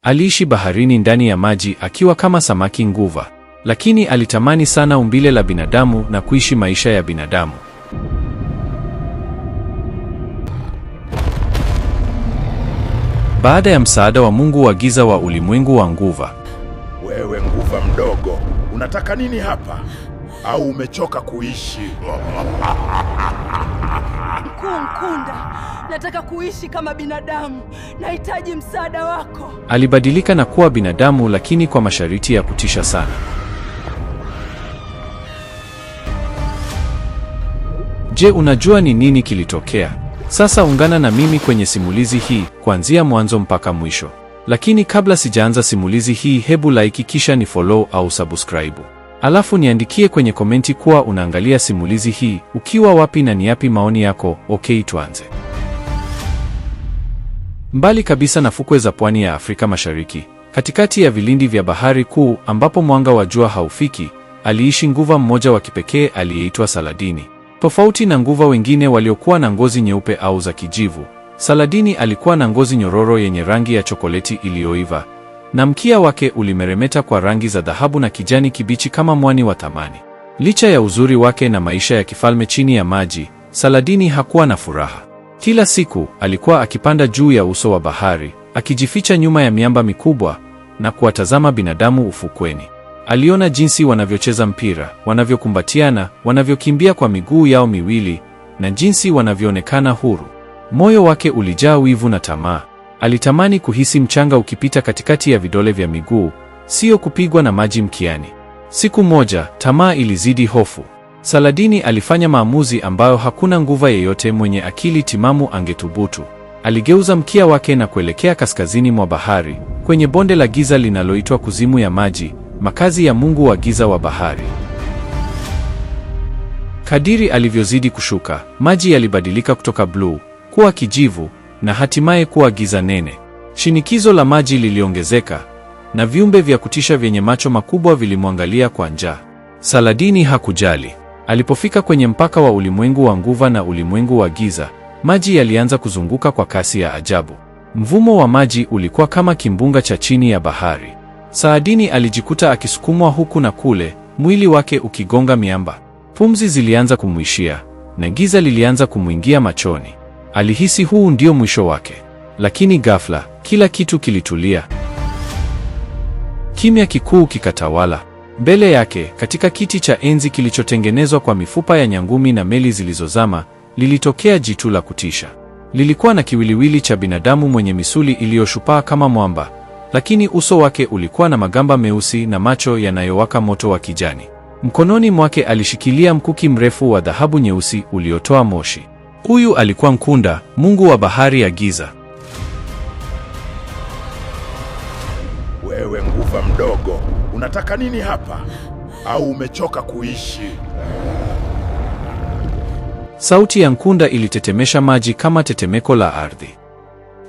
Aliishi baharini ndani ya maji akiwa kama samaki nguva, lakini alitamani sana umbile la binadamu na kuishi maisha ya binadamu. Baada ya msaada wa mungu wa giza wa ulimwengu wa nguva. Wewe nguva mdogo, unataka nini hapa? Au umechoka kuishi? Mkuu Nkunda, nataka kuishi kama binadamu. Nahitaji msaada wako. Alibadilika na kuwa binadamu, lakini kwa masharti ya kutisha sana. Je, unajua ni nini kilitokea? Sasa ungana na mimi kwenye simulizi hii kuanzia mwanzo mpaka mwisho. Lakini kabla sijaanza simulizi hii, hebu like kisha ni follow au subscribe. Alafu niandikie kwenye komenti kuwa unaangalia simulizi hii ukiwa wapi na ni yapi maoni yako. Okay, tuanze. Mbali kabisa na fukwe za pwani ya Afrika Mashariki, katikati ya vilindi vya bahari kuu ambapo mwanga wa jua haufiki, aliishi nguva mmoja wa kipekee aliyeitwa Saladini. Tofauti na nguva wengine waliokuwa na ngozi nyeupe au za kijivu, Saladini alikuwa na ngozi nyororo yenye rangi ya chokoleti iliyoiva, na mkia wake ulimeremeta kwa rangi za dhahabu na kijani kibichi kama mwani wa thamani. Licha ya uzuri wake na maisha ya kifalme chini ya maji, Saladini hakuwa na furaha. Kila siku alikuwa akipanda juu ya uso wa bahari, akijificha nyuma ya miamba mikubwa na kuwatazama binadamu ufukweni. Aliona jinsi wanavyocheza mpira, wanavyokumbatiana, wanavyokimbia kwa miguu yao miwili, na jinsi wanavyoonekana huru. Moyo wake ulijaa wivu na tamaa. Alitamani kuhisi mchanga ukipita katikati ya vidole vya miguu, sio kupigwa na maji mkiani. Siku moja, tamaa ilizidi hofu. Saladini alifanya maamuzi ambayo hakuna nguva yeyote mwenye akili timamu angethubutu. Aligeuza mkia wake na kuelekea kaskazini mwa bahari, kwenye bonde la giza linaloitwa Kuzimu ya Maji, makazi ya mungu wa giza wa bahari. Kadiri alivyozidi kushuka, maji yalibadilika kutoka bluu kuwa kijivu na hatimaye kuwa giza nene. Shinikizo la maji liliongezeka na viumbe vya kutisha vyenye macho makubwa vilimwangalia kwa njaa. Saladini hakujali. Alipofika kwenye mpaka wa ulimwengu wa nguva na ulimwengu wa giza, maji yalianza kuzunguka kwa kasi ya ajabu. Mvumo wa maji ulikuwa kama kimbunga cha chini ya bahari. Saladini alijikuta akisukumwa huku na kule, mwili wake ukigonga miamba. Pumzi zilianza kumwishia na giza lilianza kumwingia machoni. Alihisi huu ndio mwisho wake. Lakini ghafla, kila kitu kilitulia. Kimya kikuu kikatawala. Mbele yake, katika kiti cha enzi kilichotengenezwa kwa mifupa ya nyangumi na meli zilizozama, lilitokea jitu la kutisha. Lilikuwa na kiwiliwili cha binadamu mwenye misuli iliyoshupaa kama mwamba, lakini uso wake ulikuwa na magamba meusi na macho yanayowaka moto wa kijani. Mkononi mwake alishikilia mkuki mrefu wa dhahabu nyeusi uliotoa moshi. Huyu alikuwa Nkunda, mungu wa bahari ya giza. Wewe nguva mdogo, unataka nini hapa? Au umechoka kuishi? Sauti ya Nkunda ilitetemesha maji kama tetemeko la ardhi.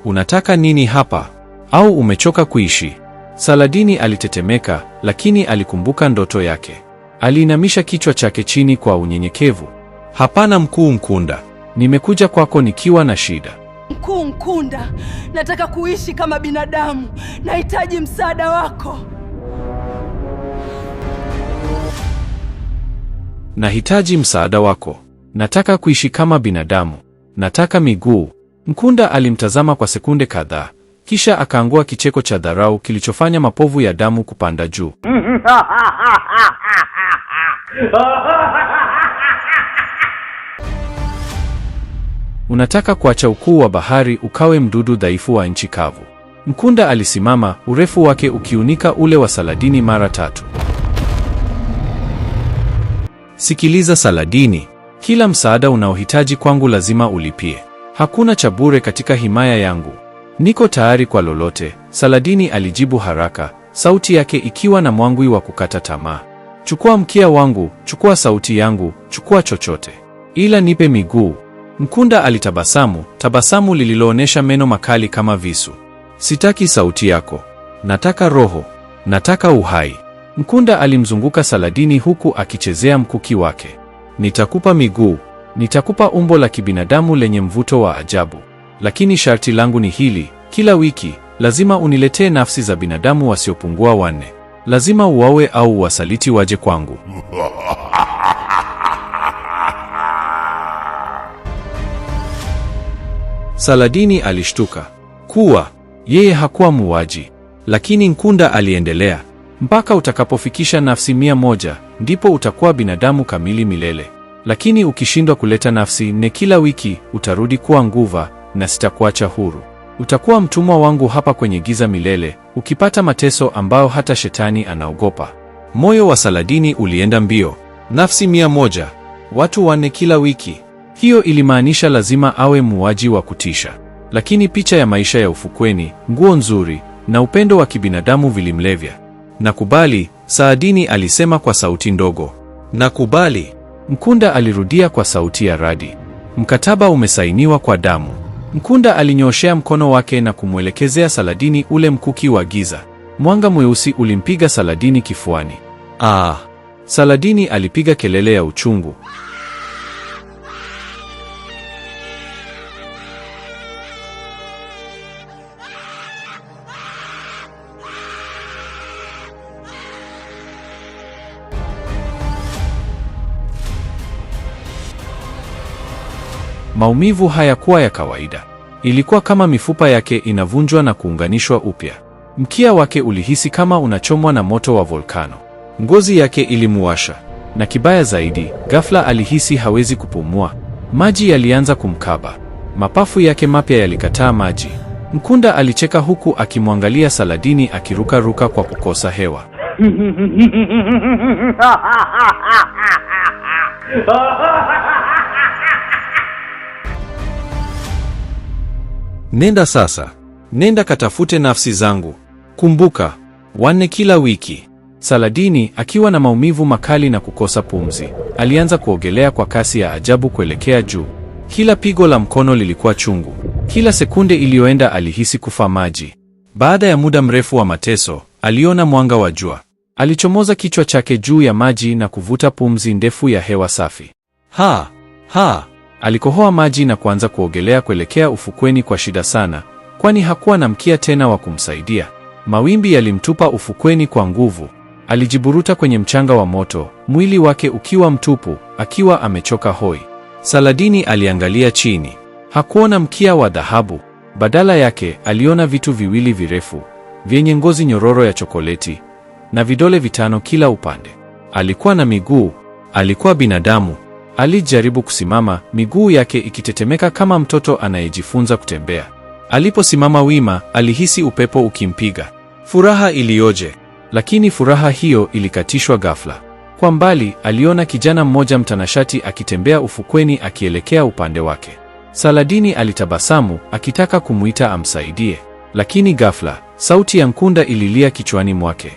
Unataka nini hapa? Au umechoka kuishi? Saladini alitetemeka, lakini alikumbuka ndoto yake. Aliinamisha kichwa chake chini kwa unyenyekevu. Hapana mkuu Nkunda. Nimekuja kwako nikiwa na shida. Mkuu Nkunda, nataka kuishi kama binadamu. Nahitaji msaada wako. Nahitaji msaada wako. Nataka kuishi kama binadamu. Nataka miguu. Nkunda alimtazama kwa sekunde kadhaa, kisha akaangua kicheko cha dharau kilichofanya mapovu ya damu kupanda juu. Unataka kuacha ukuu wa bahari ukawe mdudu dhaifu wa nchi kavu. Nkunda alisimama, urefu wake ukiunika ule wa Saladini mara 3. Sikiliza Saladini, kila msaada unaohitaji kwangu lazima ulipie. Hakuna cha bure katika himaya yangu. Niko tayari kwa lolote, Saladini alijibu haraka, sauti yake ikiwa na mwangwi wa kukata tamaa. Chukua mkia wangu, chukua sauti yangu, chukua chochote. Ila nipe miguu. Nkunda alitabasamu, tabasamu lililoonesha meno makali kama visu. Sitaki sauti yako. Nataka roho. Nataka uhai. Nkunda alimzunguka Saladini huku akichezea mkuki wake. Nitakupa miguu. Nitakupa umbo la kibinadamu lenye mvuto wa ajabu. Lakini sharti langu ni hili, kila wiki, lazima uniletee nafsi za binadamu wasiopungua 4. Lazima uwawe au wasaliti waje kwangu. Saladini alishtuka. Kuwa yeye hakuwa muuaji, lakini Nkunda aliendelea, mpaka utakapofikisha nafsi 100 ndipo utakuwa binadamu kamili milele. Lakini ukishindwa kuleta nafsi 4 kila wiki, utarudi kuwa nguva na sitakuacha huru. Utakuwa mtumwa wangu hapa kwenye giza milele, ukipata mateso ambayo hata shetani anaogopa. Moyo wa Saladini ulienda mbio. Nafsi 100, watu 4 kila wiki. Hiyo ilimaanisha lazima awe muuaji wa kutisha. Lakini picha ya maisha ya ufukweni, nguo nzuri na upendo wa kibinadamu vilimlevya. Nakubali, Saladini alisema kwa sauti ndogo. Nakubali. Nkunda alirudia kwa sauti ya radi. Mkataba umesainiwa kwa damu. Nkunda alinyooshea mkono wake na kumwelekezea Saladini ule mkuki wa giza. Mwanga mweusi ulimpiga Saladini kifuani. Ah! Saladini alipiga kelele ya uchungu. Maumivu hayakuwa ya kawaida. Ilikuwa kama mifupa yake inavunjwa na kuunganishwa upya. Mkia wake ulihisi kama unachomwa na moto wa volkano. Ngozi yake ilimuwasha. Na kibaya zaidi, ghafla alihisi hawezi kupumua. Maji yalianza kumkaba. Mapafu yake mapya yalikataa maji. Nkunda alicheka huku akimwangalia Saladini akiruka-ruka kwa kukosa hewa. Nenda sasa. Nenda katafute nafsi zangu. Kumbuka, 4 kila wiki. Saladini, akiwa na maumivu makali na kukosa pumzi, alianza kuogelea kwa kasi ya ajabu kuelekea juu. Kila pigo la mkono lilikuwa chungu. Kila sekunde iliyoenda alihisi kufa maji. Baada ya muda mrefu wa mateso, aliona mwanga wa jua. Alichomoza kichwa chake juu ya maji na kuvuta pumzi ndefu ya hewa safi. Ha! Alikohoa maji na kuanza kuogelea kuelekea ufukweni kwa shida sana, kwani hakuwa na mkia tena wa kumsaidia. Mawimbi yalimtupa ufukweni kwa nguvu. Alijiburuta kwenye mchanga wa moto, mwili wake ukiwa mtupu, akiwa amechoka hoi. Saladini aliangalia chini. Hakuona mkia wa dhahabu. Badala yake, aliona vitu viwili virefu, vyenye ngozi nyororo ya chokoleti, na vidole 5 kila upande. Alikuwa na miguu. Alikuwa binadamu. Alijaribu kusimama, miguu yake ikitetemeka kama mtoto anayejifunza kutembea. Aliposimama wima, alihisi upepo ukimpiga. Furaha iliyoje! Lakini furaha hiyo ilikatishwa ghafla. Kwa mbali, aliona kijana mmoja mtanashati akitembea ufukweni akielekea upande wake. Saladini alitabasamu, akitaka kumuita amsaidie. Lakini ghafla, sauti ya Nkunda ililia kichwani mwake.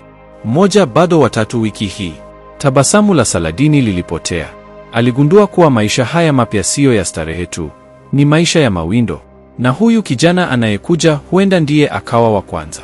1 bado watatu wiki hii. Tabasamu la Saladini lilipotea. Aligundua kuwa maisha haya mapya siyo ya starehe tu, ni maisha ya mawindo. Na huyu kijana anayekuja huenda ndiye akawa wa kwanza.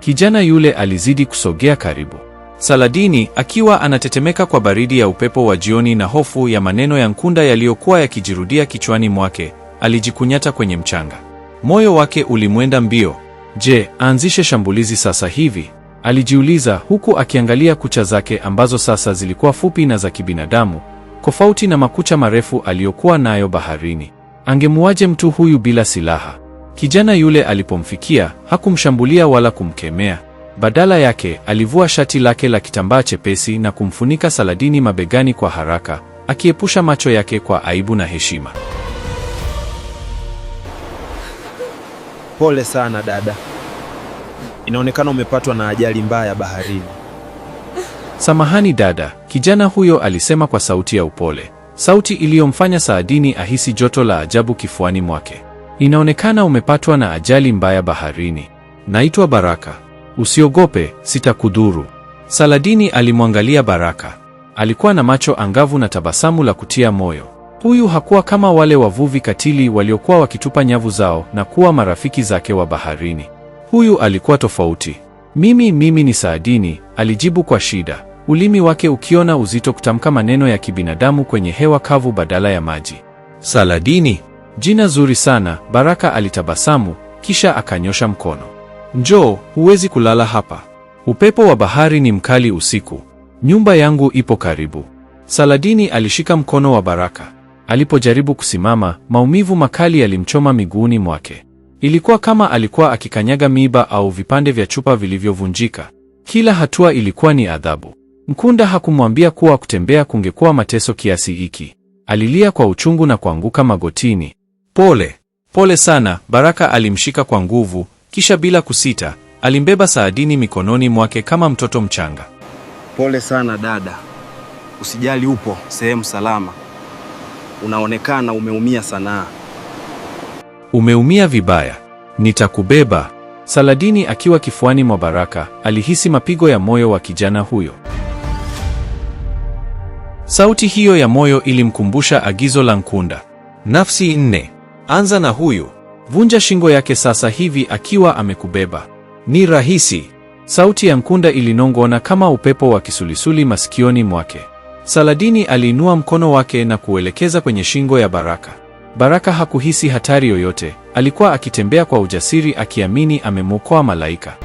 Kijana yule alizidi kusogea karibu. Saladini, akiwa anatetemeka kwa baridi ya upepo wa jioni na hofu ya maneno ya Nkunda yaliyokuwa yakijirudia kichwani mwake, alijikunyata kwenye mchanga. Moyo wake ulimwenda mbio. Je, aanzishe shambulizi sasa hivi? Alijiuliza huku akiangalia kucha zake ambazo sasa zilikuwa fupi na za kibinadamu, tofauti na makucha marefu aliyokuwa nayo baharini. Angemuaje mtu huyu bila silaha? Kijana yule alipomfikia, hakumshambulia wala kumkemea. Badala yake, alivua shati lake la kitambaa chepesi na kumfunika Saladini mabegani kwa haraka, akiepusha macho yake kwa aibu na heshima. Pole sana dada. Inaonekana umepatwa na ajali mbaya baharini. Samahani dada, kijana huyo alisema kwa sauti ya upole, sauti iliyomfanya Saladini ahisi joto la ajabu kifuani mwake. Inaonekana umepatwa na ajali mbaya baharini. Naitwa Baraka. Usiogope, sitakudhuru. Saladini alimwangalia Baraka. Alikuwa na macho angavu na tabasamu la kutia moyo. Huyu hakuwa kama wale wavuvi katili waliokuwa wakitupa nyavu zao na kuwa marafiki zake wa baharini. Huyu alikuwa tofauti. Mimi ni Saladini, alijibu kwa shida, ulimi wake ukiona uzito kutamka maneno ya kibinadamu kwenye hewa kavu badala ya maji. Saladini, jina zuri sana, Baraka alitabasamu, kisha akanyosha mkono. Njoo, huwezi kulala hapa. Upepo wa bahari ni mkali usiku. Nyumba yangu ipo karibu. Saladini alishika mkono wa Baraka. Alipojaribu kusimama, maumivu makali yalimchoma miguuni mwake. Ilikuwa kama alikuwa akikanyaga miiba au vipande vya chupa vilivyovunjika. Kila hatua ilikuwa ni adhabu. Nkunda hakumwambia kuwa kutembea kungekuwa mateso kiasi hiki. Alilia kwa uchungu na kuanguka magotini. Pole sana, Baraka alimshika kwa nguvu, kisha bila kusita, alimbeba Saladini mikononi mwake kama mtoto mchanga. Pole sana dada. Usijali, upo sehemu salama. Unaonekana umeumia sana. Umeumia vibaya. Nitakubeba. Saladini akiwa kifuani mwa Baraka, alihisi mapigo ya moyo wa kijana huyo. Sauti hiyo ya moyo ilimkumbusha agizo la Nkunda. Nafsi 4. Anza na huyu. Vunja shingo yake sasa hivi akiwa amekubeba. Ni rahisi. Sauti ya Nkunda ilinong'ona kama upepo wa kisulisuli masikioni mwake. Saladini aliinua mkono wake na kuelekeza kwenye shingo ya Baraka. Baraka hakuhisi hatari yoyote. Alikuwa akitembea kwa ujasiri akiamini amemwokoa malaika.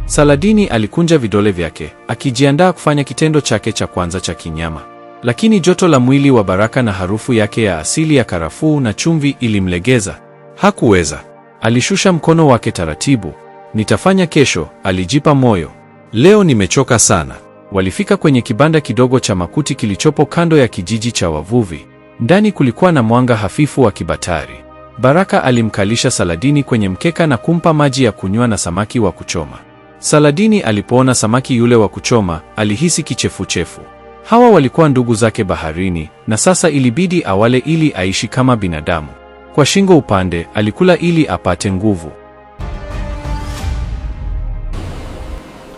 Saladini alikunja vidole vyake, akijiandaa kufanya kitendo chake cha kwanza cha kinyama. Lakini joto la mwili wa Baraka na harufu yake ya asili ya karafuu na chumvi ilimlegeza. Hakuweza. Alishusha mkono wake taratibu. Nitafanya kesho, alijipa moyo. Leo nimechoka sana. Walifika kwenye kibanda kidogo cha makuti kilichopo kando ya kijiji cha wavuvi. Ndani kulikuwa na mwanga hafifu wa kibatari. Baraka alimkalisha Saladini kwenye mkeka na kumpa maji ya kunywa na samaki wa kuchoma. Saladini alipoona samaki yule wa kuchoma, alihisi kichefuchefu. Hawa walikuwa ndugu zake baharini, na sasa ilibidi awale ili aishi kama binadamu. Kwa shingo upande, alikula ili apate nguvu.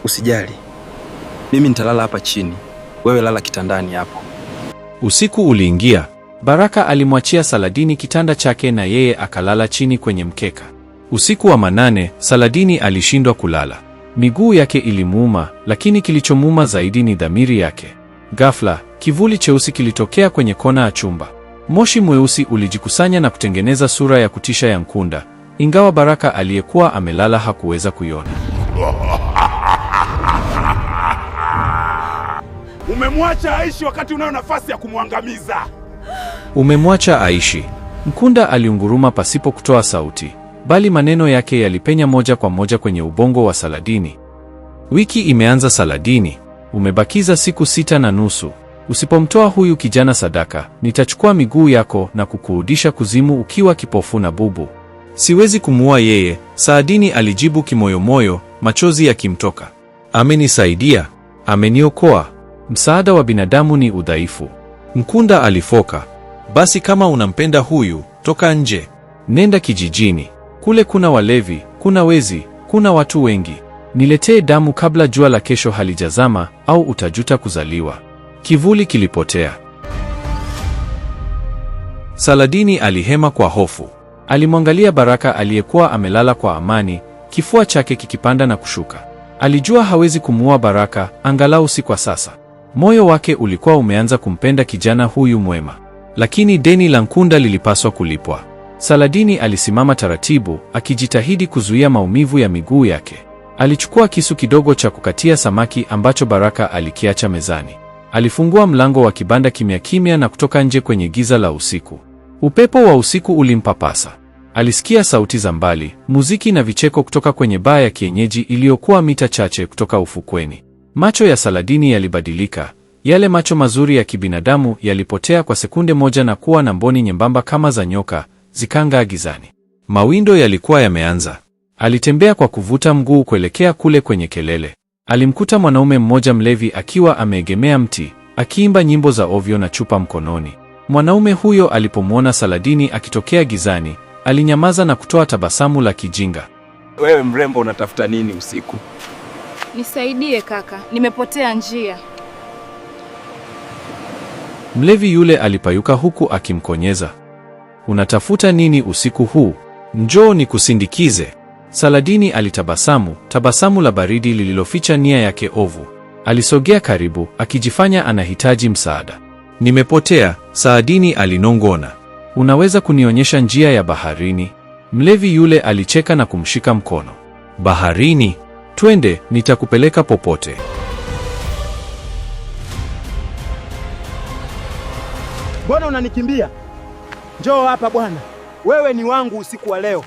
Usijali. Mimi nitalala hapa chini. Wewe lala kitandani hapo. Usiku uliingia. Baraka alimwachia Saladini kitanda chake na yeye akalala chini kwenye mkeka. Usiku wa manane, Saladini alishindwa kulala. Miguu yake ilimuuma, lakini kilichomuuma zaidi ni dhamiri yake. Ghafla, kivuli cheusi kilitokea kwenye kona ya chumba. Moshi mweusi ulijikusanya na kutengeneza sura ya kutisha ya Nkunda, ingawa Baraka aliyekuwa amelala hakuweza kuiona. Umemwacha aishi wakati unayo nafasi ya kumwangamiza. Umemwacha aishi. Nkunda aliunguruma pasipo kutoa sauti, bali maneno yake yalipenya moja kwa moja kwenye ubongo wa Saladini. Wiki imeanza Saladini. Umebakiza siku 6.5. Usipomtoa huyu kijana sadaka, nitachukua miguu yako na kukurudisha kuzimu ukiwa kipofu na bubu. Siwezi kumuua yeye, Saladini alijibu kimoyomoyo, machozi yakimtoka. Amenisaidia. Ameniokoa. Msaada wa binadamu ni udhaifu. Nkunda alifoka. Basi kama unampenda huyu, toka nje. Nenda kijijini. Kule kuna walevi, kuna wezi, kuna watu wengi. Niletee damu kabla jua la kesho halijazama, au utajuta kuzaliwa. Kivuli kilipotea. Saladini alihema kwa hofu. Alimwangalia Baraka aliyekuwa amelala kwa amani, kifua chake kikipanda na kushuka. Alijua hawezi kumuua Baraka, angalau si kwa sasa. Moyo wake ulikuwa umeanza kumpenda kijana huyu mwema. Lakini deni la Nkunda lilipaswa kulipwa. Saladini alisimama taratibu, akijitahidi kuzuia maumivu ya miguu yake. Alichukua kisu kidogo cha kukatia samaki ambacho Baraka alikiacha mezani. Alifungua mlango wa kibanda kimya kimya na kutoka nje kwenye giza la usiku. Upepo wa usiku ulimpapasa. Alisikia sauti za mbali, muziki na vicheko kutoka kwenye baa ya kienyeji iliyokuwa mita chache kutoka ufukweni. Macho ya Saladini yalibadilika. Yale macho mazuri ya kibinadamu yalipotea kwa sekunde moja na kuwa na mboni nyembamba kama za nyoka, zikang'aa gizani. Mawindo yalikuwa yameanza. Alitembea kwa kuvuta mguu kuelekea kule kwenye kelele. Alimkuta mwanaume mmoja mlevi akiwa ameegemea mti, akiimba nyimbo za ovyo na chupa mkononi. Mwanaume huyo alipomwona Saladini akitokea gizani, alinyamaza na kutoa tabasamu la kijinga. Wewe mrembo, unatafuta nini usiku? Nisaidie kaka, nimepotea njia. Mlevi yule alipayuka huku akimkonyeza. Unatafuta nini usiku huu? Njoo nikusindikize. Saladini alitabasamu, tabasamu la baridi lililoficha nia yake ovu. Alisogea karibu, akijifanya anahitaji msaada. Nimepotea, Saadini alinong'ona. Unaweza kunionyesha njia ya baharini? Mlevi yule alicheka na kumshika mkono. Baharini? Twende, nitakupeleka popote. Mbona unanikimbia? Njoo hapa bwana, wewe ni wangu usiku wa leo.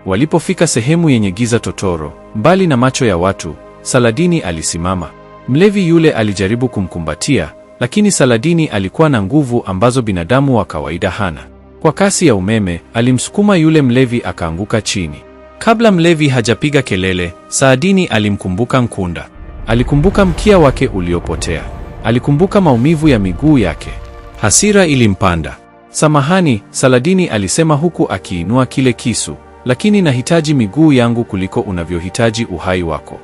Walipofika sehemu yenye giza totoro, mbali na macho ya watu, Saladini alisimama. Mlevi yule alijaribu kumkumbatia, lakini Saladini alikuwa na nguvu ambazo binadamu wa kawaida hana. Kwa kasi ya umeme, alimsukuma yule mlevi akaanguka chini. Kabla mlevi hajapiga kelele, Saadini alimkumbuka Nkunda. Alikumbuka mkia wake uliopotea. Alikumbuka maumivu ya miguu yake. Hasira ilimpanda. Samahani, Saladini alisema huku akiinua kile kisu, lakini nahitaji miguu yangu kuliko unavyohitaji uhai wako.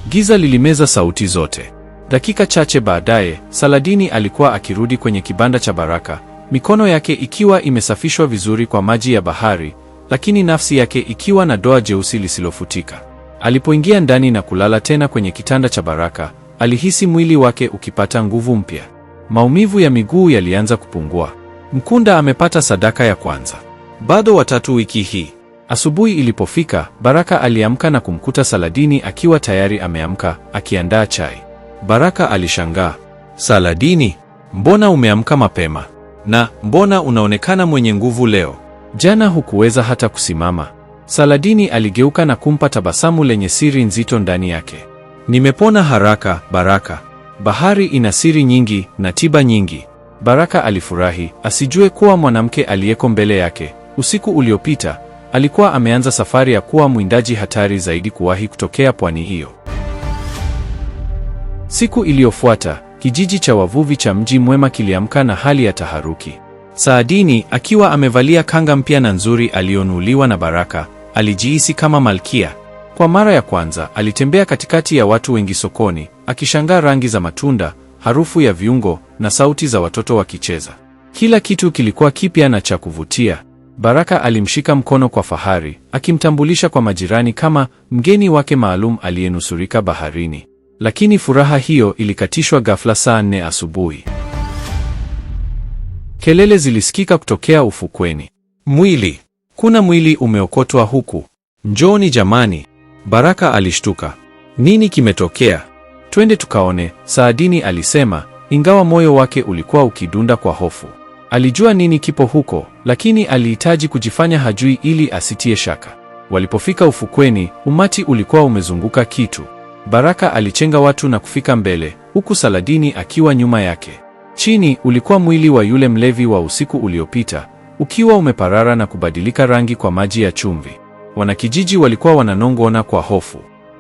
Giza lilimeza sauti zote. Dakika chache baadaye, Saladini alikuwa akirudi kwenye kibanda cha Baraka, mikono yake ikiwa imesafishwa vizuri kwa maji ya bahari, lakini nafsi yake ikiwa na doa jeusi lisilofutika. Alipoingia ndani na kulala tena kwenye kitanda cha Baraka, alihisi mwili wake ukipata nguvu mpya. Maumivu ya miguu yalianza kupungua. Nkunda amepata sadaka ya kwanza. Bado watatu wiki hii. Asubuhi ilipofika, Baraka aliamka na kumkuta Saladini akiwa tayari ameamka, akiandaa chai. Baraka alishangaa. Saladini, mbona umeamka mapema? Na mbona unaonekana mwenye nguvu leo? Jana hukuweza hata kusimama. Saladini aligeuka na kumpa tabasamu lenye siri nzito ndani yake. Nimepona haraka, Baraka. Bahari ina siri nyingi na tiba nyingi. Baraka alifurahi, asijue kuwa mwanamke aliyeko mbele yake, usiku uliopita, alikuwa ameanza safari ya kuwa mwindaji hatari zaidi kuwahi kutokea pwani hiyo. Siku iliyofuata, kijiji cha wavuvi cha Mji Mwema kiliamka na hali ya taharuki. Saadini, akiwa amevalia kanga mpya na nzuri aliyonunuliwa na Baraka, alijihisi kama malkia. Kwa mara ya kwanza, alitembea katikati ya watu wengi sokoni, akishangaa rangi za matunda, harufu ya viungo na sauti za watoto wakicheza. Kila kitu kilikuwa kipya na cha kuvutia. Baraka alimshika mkono kwa fahari, akimtambulisha kwa majirani kama mgeni wake maalum aliyenusurika baharini. Lakini furaha hiyo ilikatishwa ghafla saa 4 asubuhi. Kelele zilisikika kutokea ufukweni. Mwili! Kuna mwili umeokotwa huku. Njooni jamani! Baraka alishtuka. Nini kimetokea? Twende tukaone, Saadini alisema, ingawa moyo wake ulikuwa ukidunda kwa hofu. Alijua nini kipo huko, lakini alihitaji kujifanya hajui ili asitie shaka. Walipofika ufukweni, umati ulikuwa umezunguka kitu. Baraka alichenga watu na kufika mbele, huku Saladini akiwa nyuma yake. Chini ulikuwa mwili wa yule mlevi wa usiku uliopita, ukiwa umeparara na kubadilika rangi kwa maji ya chumvi. Wanakijiji walikuwa wananong'ona kwa hofu.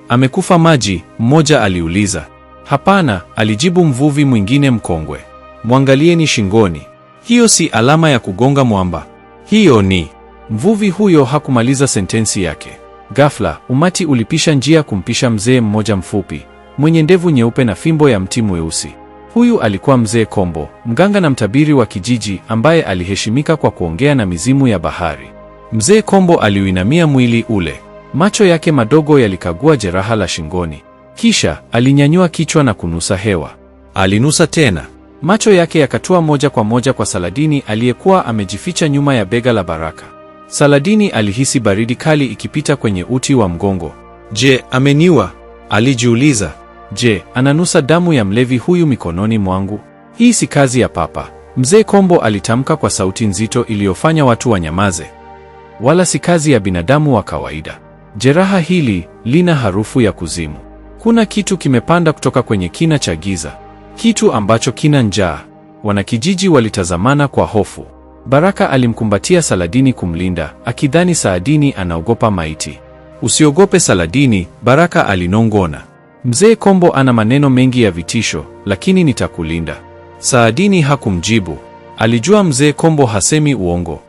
Amekufa maji? Mmoja aliuliza. Hapana, alijibu mvuvi mwingine mkongwe. Mwangalieni shingoni. Hiyo si alama ya kugonga mwamba. Hiyo ni... Mvuvi huyo hakumaliza sentensi yake. Ghafla, umati ulipisha njia kumpisha mzee mmoja mfupi, mwenye ndevu nyeupe na fimbo ya mti mweusi. Huyu alikuwa Mzee Kombo, mganga na mtabiri wa kijiji ambaye aliheshimika kwa kuongea na mizimu ya bahari. Mzee Kombo aliuinamia mwili ule. Macho yake madogo yalikagua jeraha la shingoni. Kisha, alinyanyua kichwa na kunusa hewa. Alinusa tena. Macho yake yakatua moja kwa moja kwa Saladini aliyekuwa amejificha nyuma ya bega la Baraka. Saladini alihisi baridi kali ikipita kwenye uti wa mgongo. Je, ameniua? Alijiuliza. Je, ananusa damu ya mlevi huyu mikononi mwangu? Hii si kazi ya papa, Mzee Kombo alitamka kwa sauti nzito iliyofanya watu wanyamaze. Wala si kazi ya binadamu wa kawaida. Jeraha hili lina harufu ya kuzimu. Kuna kitu kimepanda kutoka kwenye kina cha giza. Kitu ambacho kina njaa. Wanakijiji walitazamana kwa hofu. Baraka alimkumbatia Saladini kumlinda, akidhani Saadini anaogopa maiti. Usiogope Saladini, Baraka alinong'ona. Mzee Kombo ana maneno mengi ya vitisho, lakini nitakulinda. Saadini hakumjibu. Alijua Mzee Kombo hasemi uongo.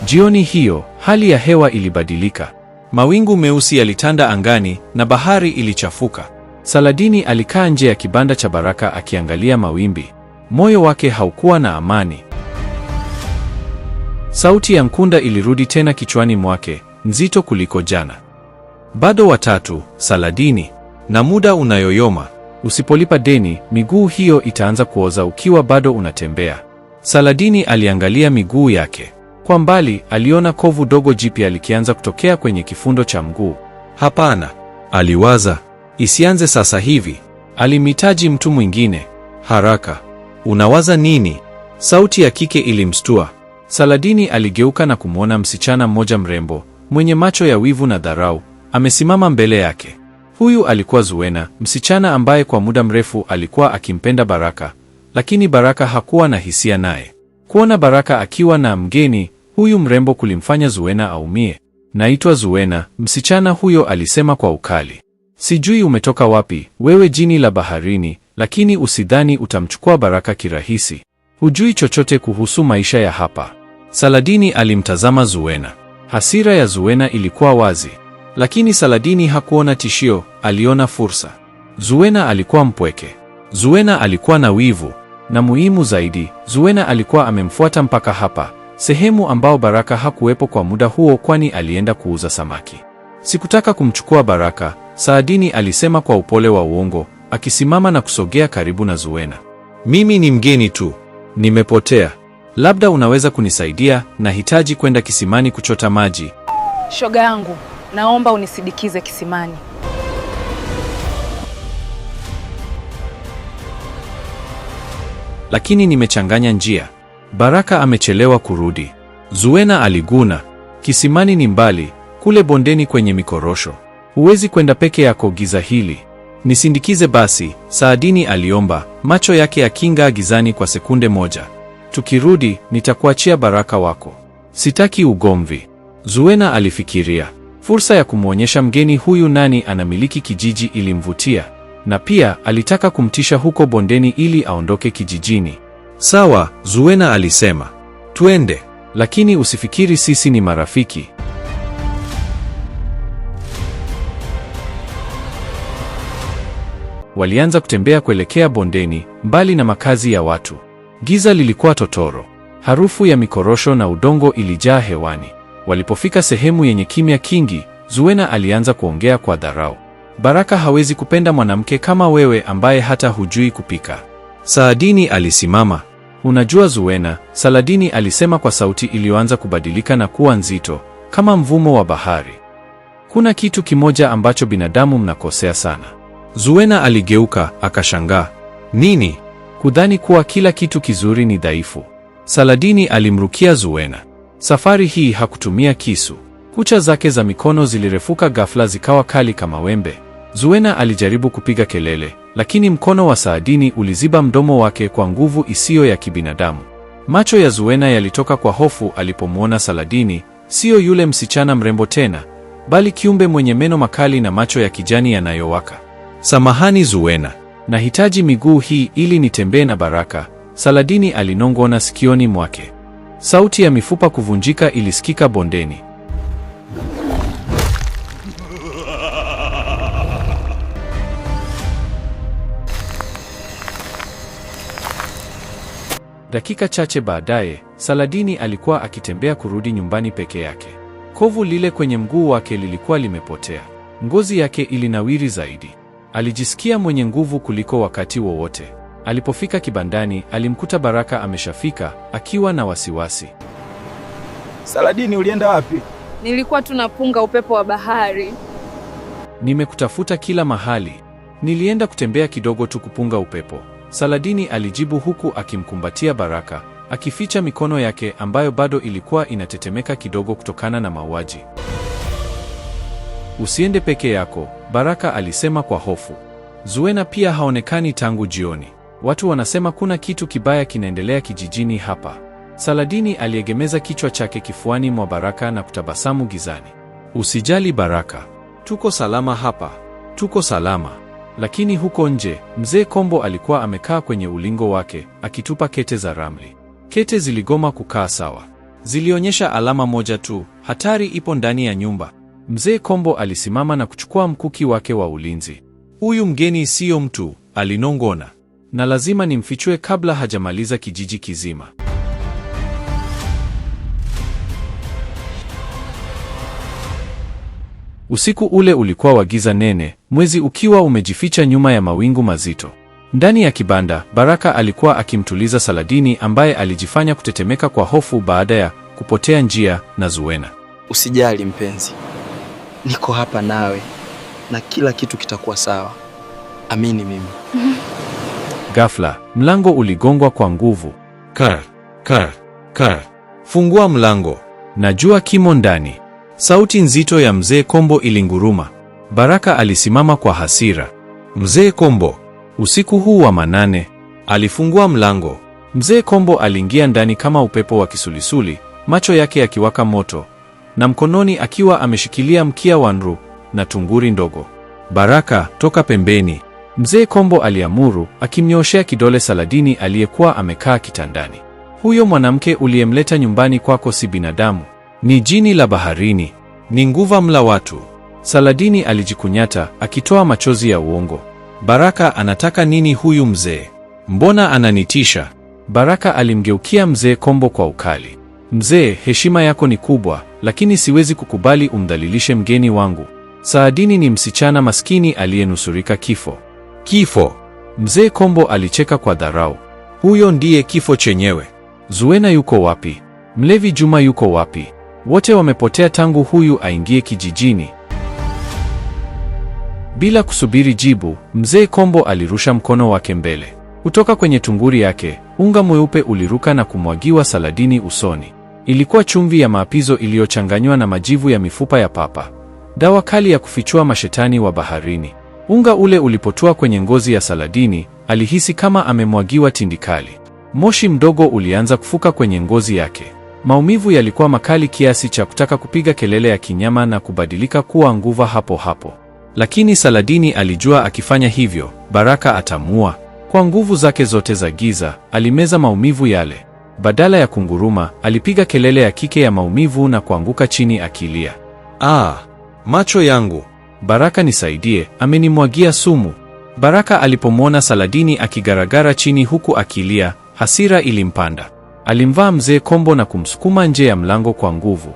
Jioni hiyo, hali ya hewa ilibadilika. Mawingu meusi yalitanda angani na bahari ilichafuka. Saladini alikaa nje ya kibanda cha Baraka akiangalia mawimbi. Moyo wake haukuwa na amani. Sauti ya Nkunda ilirudi tena kichwani mwake, nzito kuliko jana. Bado watatu, Saladini. Na muda unayoyoma. Usipolipa deni, miguu hiyo itaanza kuoza ukiwa bado unatembea. Saladini aliangalia miguu yake. Kwa mbali, aliona kovu dogo jipya likianza kutokea kwenye kifundo cha mguu. Hapana, aliwaza. Isianze sasa hivi. Alimhitaji mtu mwingine. Haraka. Unawaza nini? Sauti ya kike ilimstua. Saladini aligeuka na kumwona msichana mmoja mrembo, mwenye macho ya wivu na dharau, amesimama mbele yake. Huyu alikuwa Zuena, msichana ambaye kwa muda mrefu alikuwa akimpenda Baraka, lakini Baraka hakuwa na hisia naye. Kuona Baraka akiwa na mgeni huyu mrembo kulimfanya Zuena aumie. Naitwa Zuena, msichana huyo alisema kwa ukali. Sijui umetoka wapi, wewe jini la baharini, lakini usidhani utamchukua Baraka kirahisi. Hujui chochote kuhusu maisha ya hapa. Saladini alimtazama Zuena. Hasira ya Zuena ilikuwa wazi. Lakini Saladini hakuona tishio, aliona fursa. Zuena alikuwa mpweke. Zuena alikuwa na wivu. Na muhimu zaidi, Zuena alikuwa amemfuata mpaka hapa, sehemu ambao Baraka hakuwepo kwa muda huo kwani alienda kuuza samaki. Sikutaka kumchukua Baraka, Saladini alisema kwa upole wa uongo, akisimama na kusogea karibu na Zuena. Mimi ni mgeni tu. Nimepotea. Labda unaweza kunisaidia, nahitaji kwenda kisimani kuchota maji. Shoga yangu, naomba unisindikize kisimani. Lakini nimechanganya njia. Baraka amechelewa kurudi. Zuena aliguna. Kisimani ni mbali, kule bondeni kwenye mikorosho. Huwezi kwenda peke yako giza hili. Nisindikize basi, Saladini aliomba, macho yake yaking'aa gizani kwa sekunde moja. Tukirudi, nitakuachia Baraka wako. Sitaki ugomvi. Zuena alifikiria. Fursa ya kumwonyesha mgeni huyu nani anamiliki kijiji ilimvutia. Na pia, alitaka kumtisha huko bondeni ili aondoke kijijini. Sawa, Zuena alisema. Twende. Lakini usifikiri sisi ni marafiki. Walianza kutembea kuelekea bondeni, mbali na makazi ya watu. Giza lilikuwa totoro. Harufu ya mikorosho na udongo ilijaa hewani. Walipofika sehemu yenye kimya kingi, Zuena alianza kuongea kwa dharau. Baraka hawezi kupenda mwanamke kama wewe ambaye hata hujui kupika. Saladini alisimama. Unajua Zuena, Saladini alisema kwa sauti iliyoanza kubadilika na kuwa nzito, kama mvumo wa bahari. Kuna kitu kimoja ambacho binadamu mnakosea sana. Zuena aligeuka, akashangaa. Nini? Kudhani kuwa kila kitu kizuri ni dhaifu. Saladini alimrukia Zuena. Safari hii hakutumia kisu. Kucha zake za mikono zilirefuka ghafla zikawa kali kama wembe. Zuena alijaribu kupiga kelele, lakini mkono wa Saladini uliziba mdomo wake kwa nguvu isiyo ya kibinadamu. Macho ya Zuena yalitoka kwa hofu alipomwona Saladini, sio yule msichana mrembo tena, bali kiumbe mwenye meno makali na macho ya kijani yanayowaka. Samahani Zuena, nahitaji miguu hii ili nitembee na Baraka, Saladini alinong'ona sikioni mwake. Sauti ya mifupa kuvunjika ilisikika bondeni. Dakika chache baadaye, Saladini alikuwa akitembea kurudi nyumbani peke yake. Kovu lile kwenye mguu wake lilikuwa limepotea. Ngozi yake ilinawiri zaidi. Alijisikia mwenye nguvu kuliko wakati wowote. Alipofika kibandani, alimkuta Baraka ameshafika, akiwa na wasiwasi. Saladini, ulienda wapi? Nilikuwa tunapunga upepo wa bahari. Nimekutafuta kila mahali. Nilienda kutembea kidogo tu kupunga upepo, Saladini alijibu huku akimkumbatia Baraka, akificha mikono yake ambayo bado ilikuwa inatetemeka kidogo kutokana na mauaji. Usiende peke yako, Baraka alisema kwa hofu. Zuena pia haonekani tangu jioni. Watu wanasema kuna kitu kibaya kinaendelea kijijini hapa. Saladini aliegemeza kichwa chake kifuani mwa Baraka na kutabasamu gizani. Usijali Baraka. Tuko salama hapa. Tuko salama. Lakini huko nje, mzee Kombo alikuwa amekaa kwenye ulingo wake, akitupa kete za ramli. Kete ziligoma kukaa sawa. Zilionyesha alama moja tu, hatari ipo ndani ya nyumba. Mzee Kombo alisimama na kuchukua mkuki wake wa ulinzi. Huyu mgeni siyo mtu, alinong'ona. Na lazima nimfichue kabla hajamaliza kijiji kizima. Usiku ule ulikuwa wa giza nene, mwezi ukiwa umejificha nyuma ya mawingu mazito. Ndani ya kibanda, Baraka alikuwa akimtuliza Saladini ambaye alijifanya kutetemeka kwa hofu baada ya kupotea njia na Zuena. Usijali mpenzi, niko hapa nawe na kila kitu kitakuwa sawa. Amini mimi. Ghafla, mlango uligongwa kwa nguvu. Kar. Fungua mlango. Najua kimo ndani. Sauti nzito ya Mzee Kombo ilinguruma. Baraka alisimama kwa hasira. Mzee Kombo. Usiku huu wa manane, Alifungua mlango. Mzee Kombo aliingia ndani kama upepo wa kisulisuli, macho yake yakiwaka moto, na mkononi akiwa ameshikilia mkia wa nru na tunguri ndogo. Baraka, toka pembeni. Mzee Kombo aliamuru, akimnyooshea kidole Saladini aliyekuwa amekaa kitandani. Huyo mwanamke uliyemleta nyumbani kwako si binadamu, ni jini la baharini, ni nguva mla watu. Saladini alijikunyata, akitoa machozi ya uongo. Baraka, anataka nini huyu mzee? Mbona ananitisha? Baraka alimgeukia Mzee Kombo kwa ukali. Mzee, heshima yako ni kubwa, lakini siwezi kukubali umdhalilishe mgeni wangu. Saladini ni msichana maskini aliyenusurika kifo. Kifo? Mzee Kombo alicheka kwa dharau. Huyo ndiye kifo chenyewe. Zuena yuko wapi? Mlevi Juma yuko wapi? Wote wamepotea tangu huyu aingie kijijini. Bila kusubiri jibu, Mzee Kombo alirusha mkono wake mbele. Kutoka kwenye tunguri yake, unga mweupe uliruka na kumwagiwa Saladini usoni. Ilikuwa chumvi ya maapizo iliyochanganywa na majivu ya mifupa ya papa, dawa kali ya kufichua mashetani wa baharini. Unga ule ulipotua kwenye ngozi ya Saladini, alihisi kama amemwagiwa tindikali. Moshi mdogo ulianza kufuka kwenye ngozi yake. Maumivu yalikuwa makali kiasi cha kutaka kupiga kelele ya kinyama na kubadilika kuwa nguva hapo hapo. Lakini Saladini alijua akifanya hivyo, Baraka atamua. Kwa nguvu zake zote za giza, alimeza maumivu yale. Badala ya kunguruma, alipiga kelele ya kike ya maumivu na kuanguka chini akilia. Macho yangu. Baraka, nisaidie, amenimwagia sumu. Baraka alipomwona Saladini akigaragara chini huku akilia, hasira ilimpanda. Alimvaa Mzee Kombo na kumsukuma nje ya mlango kwa nguvu.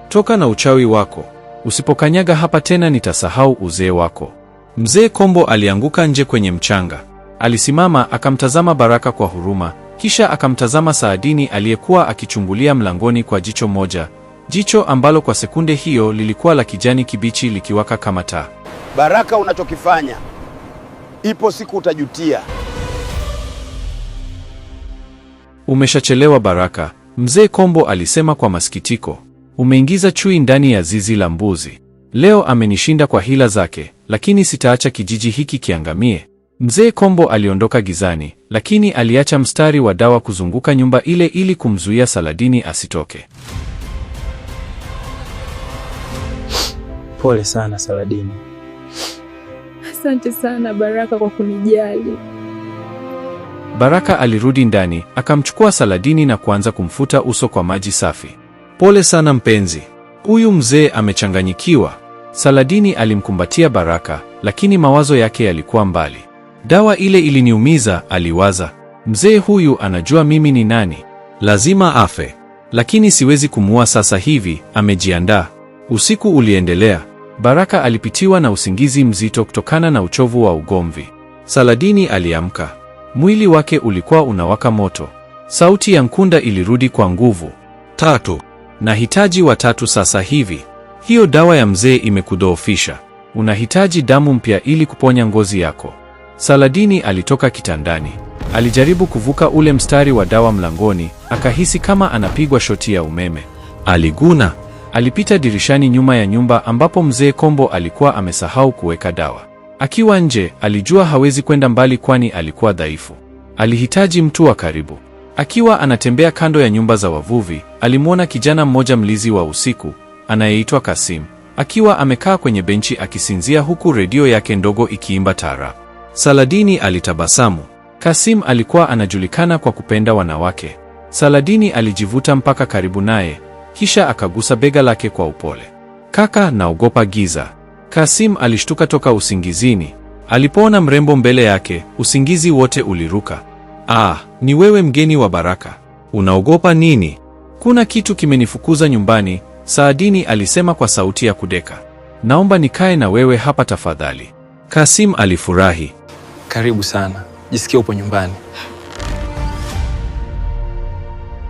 Toka na uchawi wako. Usipokanyaga hapa tena nitasahau uzee wako. Mzee Kombo alianguka nje kwenye mchanga. Alisimama akamtazama Baraka kwa huruma, kisha akamtazama Saladini aliyekuwa akichungulia mlangoni kwa jicho moja, jicho ambalo kwa sekunde hiyo lilikuwa la kijani kibichi likiwaka kama taa. Baraka, unachokifanya ipo siku utajutia. Umeshachelewa Baraka, Mzee Kombo alisema kwa masikitiko. Umeingiza chui ndani ya zizi la mbuzi. Leo amenishinda kwa hila zake, lakini sitaacha kijiji hiki kiangamie. Mzee Kombo aliondoka gizani, lakini aliacha mstari wa dawa kuzunguka nyumba ile ili kumzuia Saladini asitoke. Pole sana Saladini. Asante sana Baraka kwa kunijali. Baraka alirudi ndani, akamchukua Saladini na kuanza kumfuta uso kwa maji safi. Pole sana mpenzi. Huyu mzee amechanganyikiwa. Saladini alimkumbatia Baraka, lakini mawazo yake yalikuwa mbali. Dawa ile iliniumiza, aliwaza. Mzee huyu anajua mimi ni nani. Lazima afe. Lakini siwezi kumuua sasa hivi, amejiandaa. Usiku uliendelea. Baraka alipitiwa na usingizi mzito kutokana na uchovu wa ugomvi. Saladini aliamka. Mwili wake ulikuwa unawaka moto. Sauti ya Nkunda ilirudi kwa nguvu. 3. Nahitaji watatu sasa hivi. Hiyo dawa ya mzee imekudhoofisha. Unahitaji damu mpya ili kuponya ngozi yako. Saladini alitoka kitandani. Alijaribu kuvuka ule mstari wa dawa mlangoni, akahisi kama anapigwa shoti ya umeme. Aliguna. Alipita dirishani nyuma ya nyumba ambapo Mzee Kombo alikuwa amesahau kuweka dawa. Akiwa nje, alijua hawezi kwenda mbali kwani alikuwa dhaifu. Alihitaji mtu wa karibu. Akiwa anatembea kando ya nyumba za wavuvi, alimwona kijana mmoja mlizi wa usiku, anayeitwa Kasim, akiwa amekaa kwenye benchi akisinzia huku redio yake ndogo ikiimba taarab. Saladini alitabasamu. Kasim alikuwa anajulikana kwa kupenda wanawake. Saladini alijivuta mpaka karibu naye, kisha akagusa bega lake kwa upole. Kaka, naogopa giza. Kasim alishtuka toka usingizini. Alipoona mrembo mbele yake, usingizi wote uliruka. Ni wewe mgeni wa Baraka. Unaogopa nini? Kuna kitu kimenifukuza nyumbani, Saladini alisema kwa sauti ya kudeka. naomba nikae na wewe hapa tafadhali. Kasim alifurahi. Karibu sana, jisikia upo nyumbani.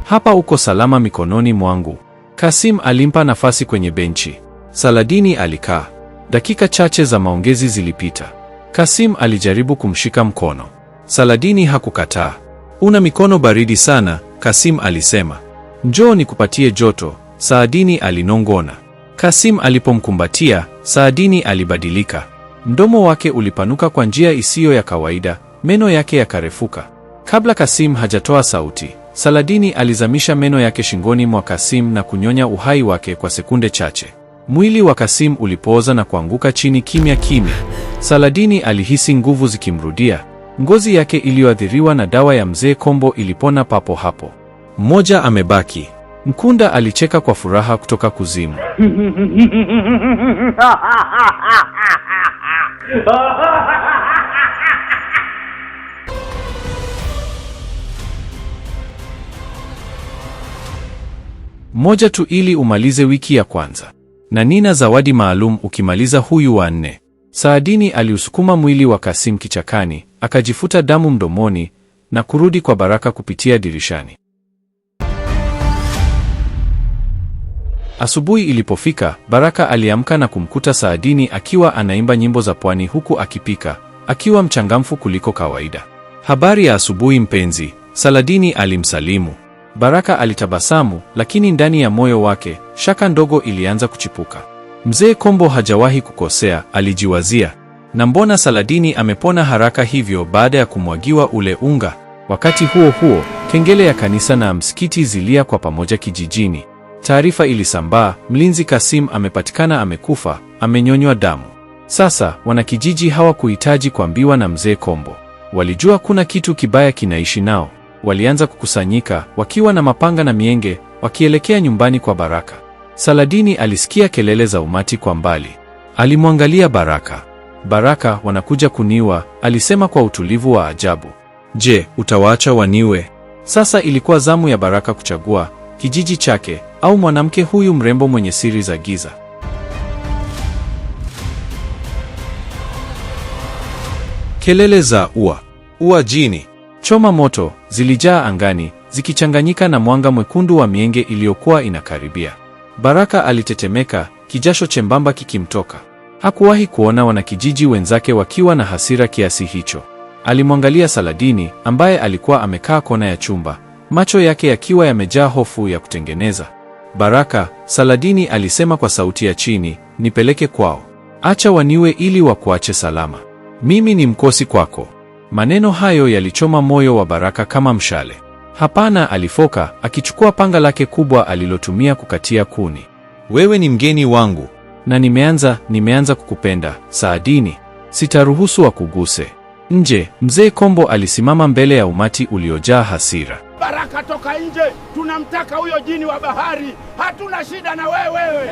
Hapa uko salama mikononi mwangu. Kasim alimpa nafasi kwenye benchi. Saladini alikaa. Dakika chache za maongezi zilipita. Kasim alijaribu kumshika mkono. Saladini hakukataa. Una mikono baridi sana, Kasim alisema. Njoo nikupatie joto, Saadini alinong'ona. Kasim alipomkumbatia, Saadini alibadilika. Mdomo wake ulipanuka kwa njia isiyo ya kawaida, meno yake yakarefuka. Kabla Kasim hajatoa sauti, Saladini alizamisha meno yake shingoni mwa Kasim na kunyonya uhai wake kwa sekunde chache. Mwili wa Kasim ulipooza na kuanguka chini kimya kimya. Saladini alihisi nguvu zikimrudia. Ngozi yake iliyoathiriwa na dawa ya mzee Kombo ilipona papo hapo. Mmoja amebaki. Mkunda alicheka kwa furaha kutoka kuzimu. Moja tu ili umalize wiki ya kwanza. Na nina zawadi maalum ukimaliza huyu wa 4. Saadini aliusukuma mwili wa Kasim kichakani, akajifuta damu mdomoni na kurudi kwa Baraka kupitia dirishani. Asubuhi ilipofika, Baraka aliamka na kumkuta Saadini akiwa anaimba nyimbo za pwani huku akipika, akiwa mchangamfu kuliko kawaida. Habari ya asubuhi mpenzi, Saladini alimsalimu. Baraka alitabasamu, lakini ndani ya moyo wake, shaka ndogo ilianza kuchipuka. Mzee Kombo hajawahi kukosea, alijiwazia. Na mbona Saladini amepona haraka hivyo baada ya kumwagiwa ule unga? Wakati huo huo, kengele ya kanisa na msikiti zilia kwa pamoja kijijini. Taarifa ilisambaa, mlinzi Kasim amepatikana amekufa, amenyonywa damu. Sasa, wanakijiji hawakuhitaji kuambiwa na mzee Kombo. Walijua kuna kitu kibaya kinaishi nao. Walianza kukusanyika, wakiwa na mapanga na mienge, wakielekea nyumbani kwa Baraka. Saladini alisikia kelele za umati kwa mbali. Alimwangalia Baraka. Baraka, wanakuja kuniua, alisema kwa utulivu wa ajabu. Je, utawaacha waniwe? Sasa ilikuwa zamu ya Baraka kuchagua, kijiji chake, au mwanamke huyu mrembo mwenye siri za giza. Kelele za ua jini, choma moto, zilijaa angani, zikichanganyika na mwanga mwekundu wa mienge iliyokuwa inakaribia. Baraka alitetemeka, kijasho chembamba kikimtoka. Hakuwahi kuona wanakijiji wenzake wakiwa na hasira kiasi hicho. Alimwangalia Saladini, ambaye alikuwa amekaa kona ya chumba, macho yake yakiwa yamejaa hofu ya kutengeneza. Baraka, Saladini alisema kwa sauti ya chini, nipeleke kwao. Acha waniwe ili wakuache salama. Mimi ni mkosi kwako. Maneno hayo yalichoma moyo wa Baraka kama mshale. Hapana, alifoka, akichukua panga lake kubwa alilotumia kukatia kuni. Wewe ni mgeni wangu. Na nimeanza kukupenda, Saadini. Sitaruhusu wakuguse. Nje, mzee Kombo alisimama mbele ya umati uliojaa hasira. Baraka, toka nje, tunamtaka huyo jini wa bahari, hatuna shida na wewe.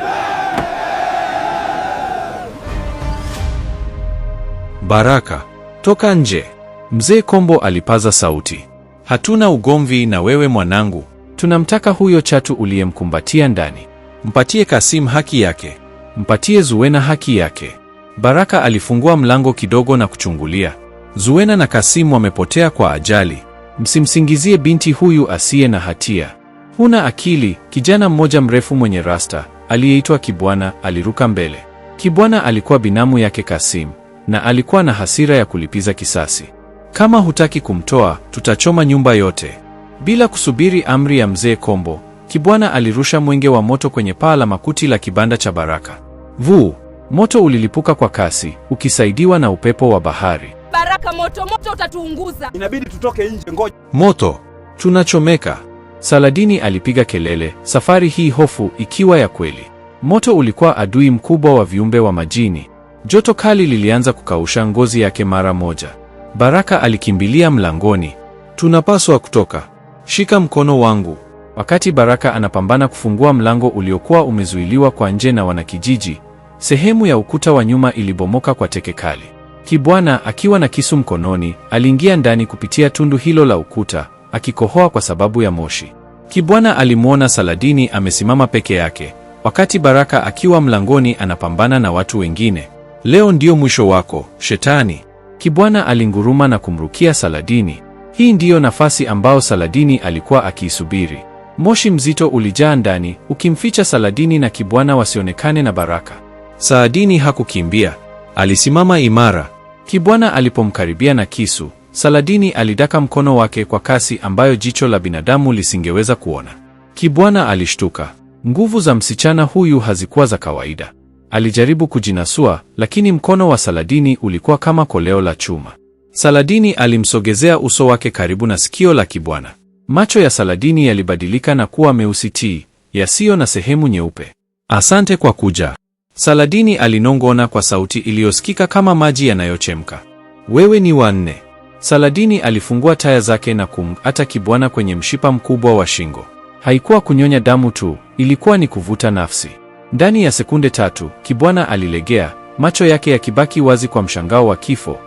Baraka, toka nje. Mzee Kombo alipaza sauti. Hatuna ugomvi na wewe mwanangu. Tunamtaka huyo chatu uliyemkumbatia ndani. Mpatie Kasim haki yake. Mpatie Zuwena haki yake. Baraka alifungua mlango kidogo na kuchungulia. Zuwena na Kasim wamepotea kwa ajali. Msimsingizie binti huyu asiye na hatia. Huna akili, kijana mmoja mrefu mwenye rasta, aliyeitwa Kibwana, aliruka mbele. Kibwana alikuwa binamu yake Kasim, na alikuwa na hasira ya kulipiza kisasi. Kama hutaki kumtoa, tutachoma nyumba yote. Bila kusubiri amri ya mzee Kombo, Kibwana alirusha mwenge wa moto kwenye paa la makuti la kibanda cha Baraka. Vuu! Moto ulilipuka kwa kasi, ukisaidiwa na upepo wa bahari. Baraka, moto utatuunguza. Inabidi tutoke nje, ngoja. Moto! Tunachomeka! Saladini alipiga kelele, safari hii hofu ikiwa ya kweli. Moto ulikuwa adui mkubwa wa viumbe wa majini. Joto kali lilianza kukausha ngozi yake mara moja. Baraka alikimbilia mlangoni. Tunapaswa kutoka. Shika mkono wangu. Wakati Baraka anapambana kufungua mlango uliokuwa umezuiliwa kwa nje na wanakijiji, sehemu ya ukuta wa nyuma ilibomoka kwa teke kali. Kibwana, akiwa na kisu mkononi, aliingia ndani kupitia tundu hilo la ukuta, akikohoa kwa sababu ya moshi. Kibwana alimwona Saladini amesimama peke yake, wakati Baraka akiwa mlangoni anapambana na watu wengine. Leo ndio mwisho wako, Shetani. Kibwana alinguruma na kumrukia Saladini. Hii ndiyo nafasi ambao Saladini alikuwa akiisubiri. Moshi mzito ulijaa ndani, ukimficha Saladini na Kibwana wasionekane na Baraka. Saladini hakukimbia. Alisimama imara. Kibwana alipomkaribia na kisu, Saladini alidaka mkono wake kwa kasi ambayo jicho la binadamu lisingeweza kuona. Kibwana alishtuka. Nguvu za msichana huyu hazikuwa za kawaida. Alijaribu kujinasua, lakini mkono wa Saladini ulikuwa kama koleo la chuma. Saladini alimsogezea uso wake karibu na sikio la Kibwana. Macho ya Saladini yalibadilika na kuwa meusi tii, yasiyo na sehemu nyeupe. Asante kwa kuja. Saladini alinong'ona kwa sauti iliyosikika kama maji yanayochemka. Wewe ni wa nne. Saladini alifungua taya zake na kumng'ata Kibwana kwenye mshipa mkubwa wa shingo. Haikuwa kunyonya damu tu, ilikuwa ni kuvuta nafsi. Ndani ya sekunde 3, Kibwana alilegea, macho yake yakibaki wazi kwa mshangao wa kifo,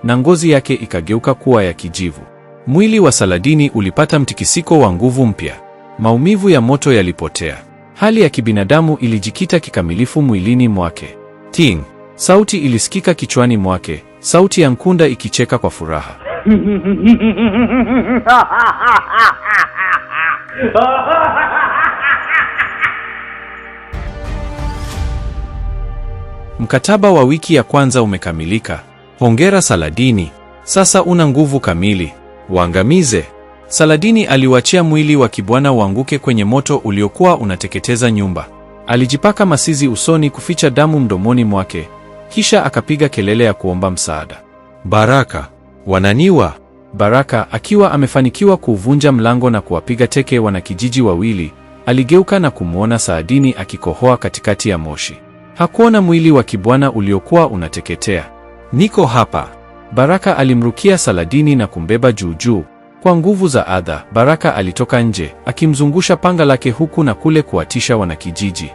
na ngozi yake ikageuka kuwa ya kijivu. Mwili wa Saladini ulipata mtikisiko wa nguvu mpya. Maumivu ya moto yalipotea. Hali ya kibinadamu ilijikita kikamilifu mwilini mwake. Ting! Sauti ilisikika kichwani mwake, sauti ya Nkunda ikicheka kwa furaha. Mkataba wa wiki ya kwanza umekamilika. Hongera Saladini. Sasa una nguvu kamili. Waangamize. Saladini aliuachia mwili wa Kibwana uanguke kwenye moto uliokuwa unateketeza nyumba. Alijipaka masizi usoni kuficha damu mdomoni mwake, kisha akapiga kelele ya kuomba msaada. Baraka, wananiwa. Baraka, akiwa amefanikiwa kuuvunja mlango na kuwapiga teke wanakijiji wawili, aligeuka na kumwona Saladini akikohoa katikati ya moshi. Hakuona mwili wa Kibwana uliokuwa unateketea. Niko hapa. Baraka alimrukia Saladini na kumbeba juu juu. Kwa nguvu za adha, Baraka alitoka nje, akimzungusha panga lake huku na kule kuwatisha wanakijiji.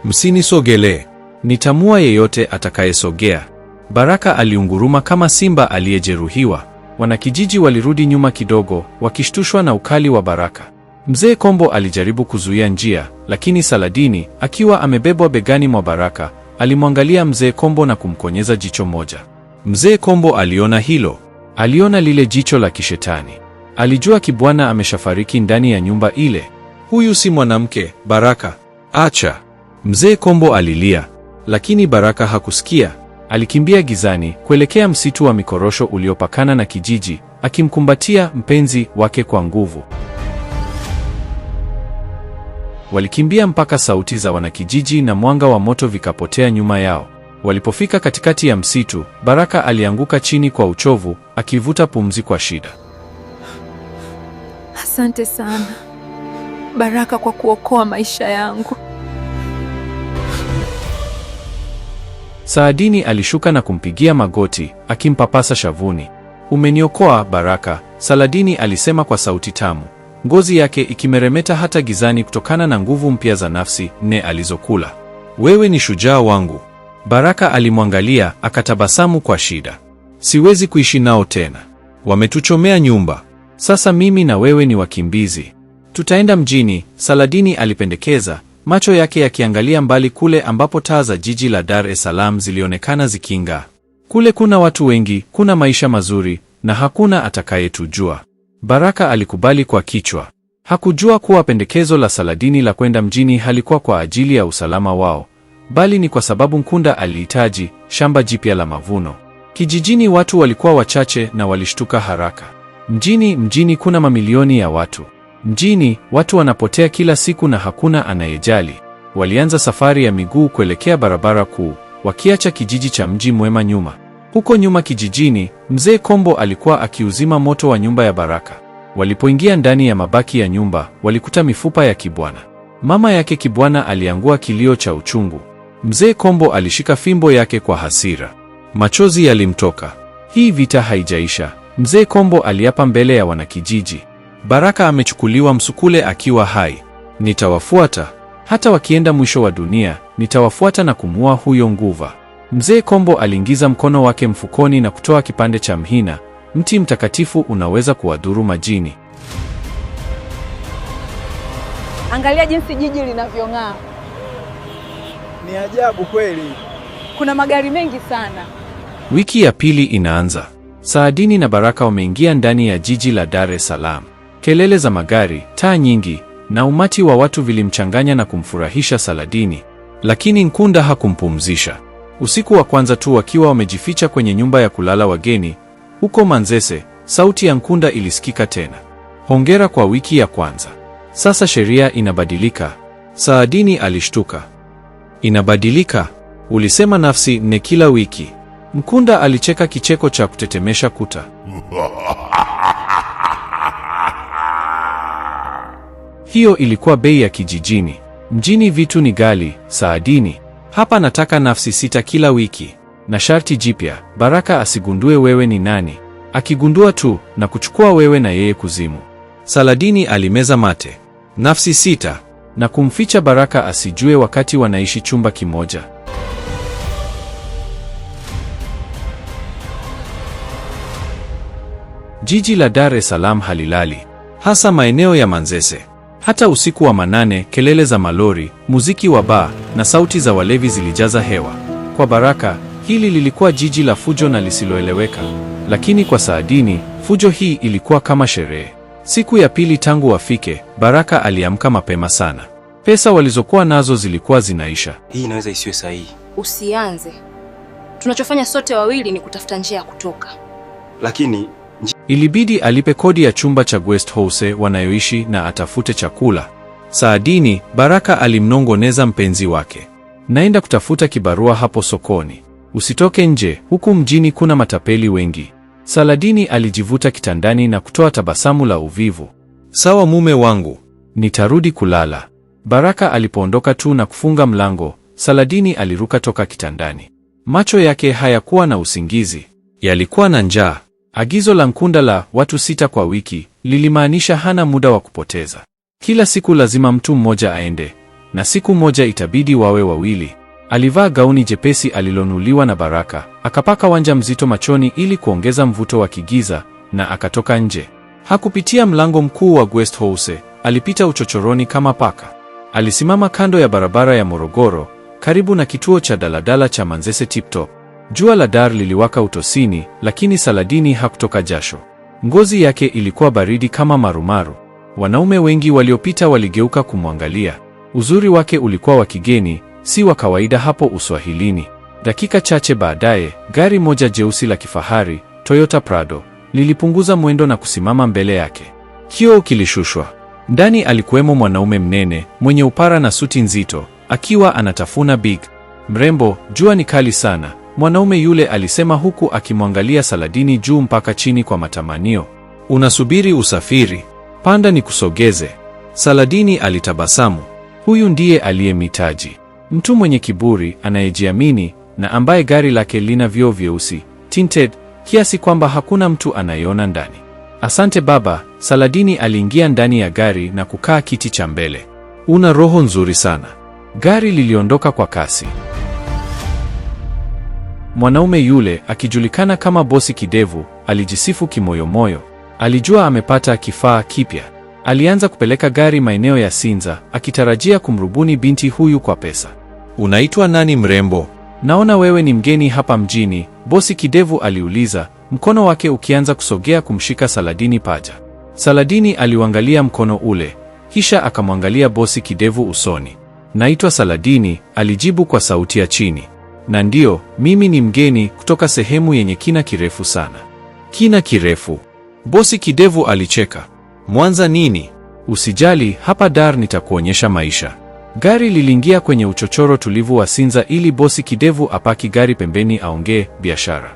Msinisogelee. Nitamua yeyote atakayesogea. Baraka aliunguruma kama simba aliyejeruhiwa. Wanakijiji walirudi nyuma kidogo, wakishtushwa na ukali wa Baraka. Mzee Kombo alijaribu kuzuia njia, lakini Saladini, akiwa amebebwa begani mwa Baraka, alimwangalia Mzee Kombo na kumkonyeza jicho moja. Mzee Kombo aliona hilo. Aliona lile jicho la kishetani. Alijua Kibwana ameshafariki ndani ya nyumba ile. Huyu si mwanamke, Baraka. Acha. Mzee Kombo alilia, lakini Baraka hakusikia. Alikimbia gizani kuelekea msitu wa mikorosho uliopakana na kijiji, akimkumbatia mpenzi wake kwa nguvu. Walikimbia mpaka sauti za wanakijiji na mwanga wa moto vikapotea nyuma yao. Walipofika katikati ya msitu, Baraka alianguka chini kwa uchovu, akivuta pumzi kwa shida. Asante sana Baraka kwa kuokoa maisha yangu. Saladini alishuka na kumpigia magoti, akimpapasa shavuni. Umeniokoa Baraka, Saladini alisema kwa sauti tamu, ngozi yake ikimeremeta hata gizani kutokana na nguvu mpya za nafsi nne alizokula. Wewe ni shujaa wangu. Baraka alimwangalia, akatabasamu kwa shida. Siwezi kuishi nao tena. Wametuchomea nyumba. Sasa mimi na wewe ni wakimbizi. Tutaenda mjini, Saladini alipendekeza, macho yake yakiangalia mbali kule ambapo taa za jiji la Dar es Salaam zilionekana ziking'aa. Kule kuna watu wengi, kuna maisha mazuri, na hakuna atakayetujua. Baraka alikubali kwa kichwa. Hakujua kuwa pendekezo la Saladini la kwenda mjini halikuwa kwa ajili ya usalama wao, bali ni kwa sababu Nkunda alihitaji shamba jipya la mavuno. Kijijini watu walikuwa wachache na walishtuka haraka. Mjini kuna mamilioni ya watu. Mjini watu wanapotea kila siku na hakuna anayejali. Walianza safari ya miguu kuelekea barabara kuu, wakiacha kijiji cha Mji Mwema nyuma. Huko nyuma kijijini, Mzee Kombo alikuwa akiuzima moto wa nyumba ya Baraka. Walipoingia ndani ya mabaki ya nyumba, walikuta mifupa ya Kibwana. Mama yake Kibwana aliangua kilio cha uchungu. Mzee Kombo alishika fimbo yake kwa hasira. Machozi yalimtoka. Hii vita haijaisha, Mzee Kombo aliapa mbele ya wanakijiji. Baraka amechukuliwa msukule akiwa hai. Nitawafuata. Hata wakienda mwisho wa dunia, nitawafuata na kumuua huyo nguva. Mzee Kombo aliingiza mkono wake mfukoni na kutoa kipande cha mhina, mti mtakatifu unaweza kuwadhuru majini. Angalia jinsi jiji linavyong'aa. Ni ajabu kweli. Kuna magari mengi sana. Wiki ya pili inaanza. Saadini na Baraka wameingia ndani ya jiji la Dar es Salaam. Kelele za magari, taa nyingi na umati wa watu vilimchanganya na kumfurahisha Saladini, lakini Nkunda hakumpumzisha. Usiku wa kwanza tu wakiwa wamejificha kwenye nyumba ya kulala wageni huko Manzese, sauti ya Nkunda ilisikika tena. Hongera kwa wiki ya kwanza. Sasa sheria inabadilika. Saadini alishtuka. Inabadilika? Ulisema nafsi nne kila wiki. Nkunda alicheka kicheko cha kutetemesha kuta. Hiyo ilikuwa bei ya kijijini. Mjini vitu ni ghali, Saadini. Hapa nataka nafsi 6 kila wiki. Na sharti jipya, Baraka asigundue wewe ni nani. Akigundua tu na kuchukua wewe na yeye kuzimu. Saladini alimeza mate. Nafsi 6 na kumficha Baraka asijue wakati wanaishi chumba kimoja. Jiji la Dar es Salaam halilali, hasa maeneo ya Manzese. Hata usiku wa manane, kelele za malori, muziki wa baa na sauti za walevi zilijaza hewa. Kwa Baraka, hili lilikuwa jiji la fujo na lisiloeleweka. Lakini kwa Saadini, fujo hii ilikuwa kama sherehe. Siku ya pili tangu wafike, Baraka aliamka mapema sana. Pesa walizokuwa nazo zilikuwa zinaisha. Hii inaweza isiwe sahihi. Usianze. Tunachofanya sote wawili ni kutafuta njia ya kutoka. Lakini ilibidi alipe kodi ya chumba cha guest house wanayoishi na atafute chakula. Saadini, Baraka alimnongoneza mpenzi wake. Naenda kutafuta kibarua hapo sokoni. Usitoke nje, huku mjini kuna matapeli wengi. Saladini alijivuta kitandani na kutoa tabasamu la uvivu. Sawa mume wangu, nitarudi kulala. Baraka alipoondoka tu na kufunga mlango, Saladini aliruka toka kitandani. Macho yake hayakuwa na usingizi, yalikuwa na njaa. Agizo la Nkunda la watu 6 kwa wiki lilimaanisha hana muda wa kupoteza. Kila siku lazima mtu mmoja aende, na siku moja itabidi wawe wawili. Alivaa gauni jepesi alilonuliwa na Baraka, akapaka wanja mzito machoni ili kuongeza mvuto wa kigiza, na akatoka nje. Hakupitia mlango mkuu wa guest house, alipita uchochoroni kama paka. Alisimama kando ya barabara ya Morogoro, karibu na kituo cha daladala cha Manzese Tiptop. Jua la Dar liliwaka utosini, lakini Saladini hakutoka jasho. Ngozi yake ilikuwa baridi kama marumaru. Wanaume wengi waliopita waligeuka kumwangalia. Uzuri wake ulikuwa wa kigeni, si wa kawaida hapo Uswahilini. Dakika chache baadaye, gari moja jeusi la kifahari, Toyota Prado, lilipunguza mwendo na kusimama mbele yake. Kioo kilishushwa. Ndani alikuwemo mwanaume mnene, mwenye upara na suti nzito, akiwa anatafuna big. Mrembo, jua ni kali sana, mwanaume yule alisema huku akimwangalia Saladini juu mpaka chini kwa matamanio. Unasubiri usafiri? Panda nikusogeze. Saladini alitabasamu. Huyu ndiye aliyemhitaji. Mtu mwenye kiburi, anayejiamini, na ambaye gari lake lina vioo vyeusi, tinted, kiasi kwamba hakuna mtu anayeona ndani. Asante baba. Saladini aliingia ndani ya gari na kukaa kiti cha mbele. Una roho nzuri sana. Gari liliondoka kwa kasi. Mwanaume yule, akijulikana kama Bosi Kidevu, alijisifu kimoyomoyo. Alijua amepata kifaa kipya. Alianza kupeleka gari maeneo ya Sinza, akitarajia kumrubuni binti huyu kwa pesa. Unaitwa nani mrembo? Naona wewe ni mgeni hapa mjini, Bosi Kidevu aliuliza, mkono wake ukianza kusogea kumshika Saladini paja. Saladini aliuangalia mkono ule, kisha akamwangalia Bosi Kidevu usoni. Naitwa Saladini, alijibu kwa sauti ya chini. Na ndio, mimi ni mgeni kutoka sehemu yenye kina kirefu sana. Kina kirefu? Bosi Kidevu alicheka. Mwanza nini? Usijali, hapa Dar nitakuonyesha maisha. Gari liliingia kwenye uchochoro tulivu wa Sinza ili Bosi Kidevu apaki gari pembeni aongee biashara.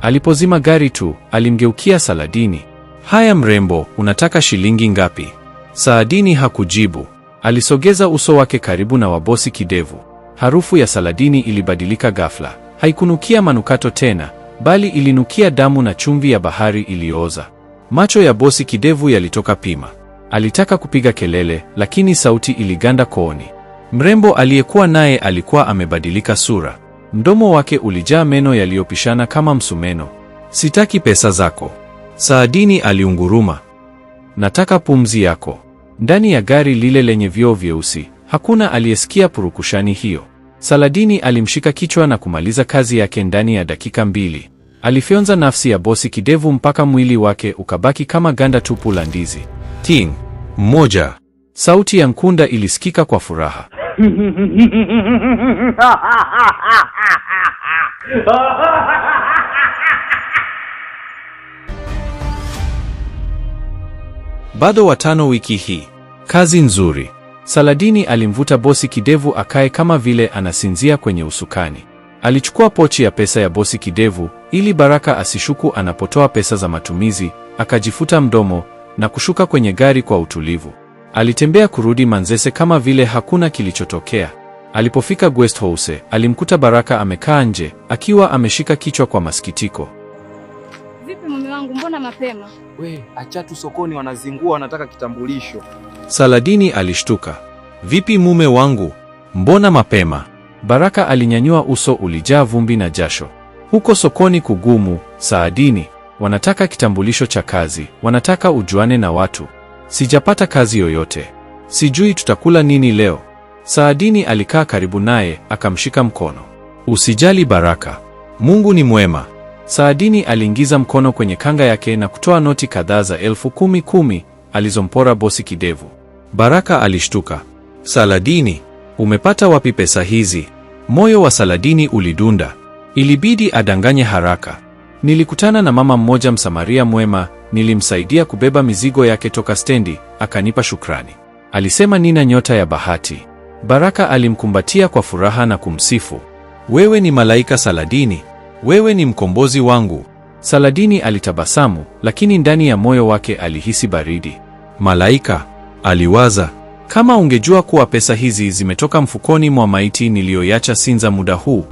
Alipozima gari tu, alimgeukia Saladini. Haya mrembo, unataka shilingi ngapi? Saadini hakujibu. Alisogeza uso wake karibu na wa Bosi Kidevu. Harufu ya Saladini ilibadilika ghafla. Haikunukia manukato tena, bali ilinukia damu na chumvi ya bahari iliyooza. Macho ya Bosi Kidevu yalitoka pima. Alitaka kupiga kelele, lakini sauti iliganda kooni. Mrembo aliyekuwa naye alikuwa amebadilika sura. Mdomo wake ulijaa meno yaliyopishana kama msumeno. Sitaki pesa zako. Saadini aliunguruma. Nataka pumzi yako. Ndani ya gari lile lenye vioo vyeusi, hakuna aliyesikia purukushani hiyo. Saladini alimshika kichwa na kumaliza kazi yake ndani ya dakika 2. Alifyonza nafsi ya bosi kidevu mpaka mwili wake ukabaki kama ganda tupu la ndizi. Ting! Mmoja! Sauti ya Nkunda ilisikika kwa furaha. Bado watano wiki hii. Kazi nzuri. Saladini alimvuta bosi kidevu akae kama vile anasinzia kwenye usukani. Alichukua pochi ya pesa ya bosi kidevu ili Baraka asishuku anapotoa pesa za matumizi, akajifuta mdomo na kushuka kwenye gari kwa utulivu. Alitembea kurudi Manzese kama vile hakuna kilichotokea. Alipofika guest house, alimkuta Baraka amekaa nje akiwa ameshika kichwa kwa masikitiko. Vipi mume wangu, mbona mapema? We, acha tu sokoni wanazingua, wanataka kitambulisho. Saladini alishtuka. Vipi mume wangu? Mbona mapema? Baraka alinyanyua uso ulijaa vumbi na jasho. Huko sokoni kugumu, Saadini. Wanataka kitambulisho cha kazi, wanataka ujuane na watu. Sijapata kazi yoyote. Sijui tutakula nini leo. Saadini alikaa karibu naye, akamshika mkono. Usijali Baraka. Mungu ni mwema. Saadini aliingiza mkono kwenye kanga yake na kutoa noti kadhaa za 10,000 alizompora bosi kidevu. Baraka alishtuka. Saladini, umepata wapi pesa hizi? Moyo wa Saladini ulidunda. Ilibidi adanganye haraka. Nilikutana na mama mmoja Msamaria mwema, nilimsaidia kubeba mizigo yake toka stendi, akanipa shukrani. Alisema nina nyota ya bahati. Baraka alimkumbatia kwa furaha na kumsifu. Wewe ni malaika Saladini. Wewe ni mkombozi wangu. Saladini alitabasamu, lakini ndani ya moyo wake alihisi baridi. Malaika, aliwaza. Kama ungejua kuwa pesa hizi zimetoka mfukoni mwa maiti niliyoyacha Sinza muda huu.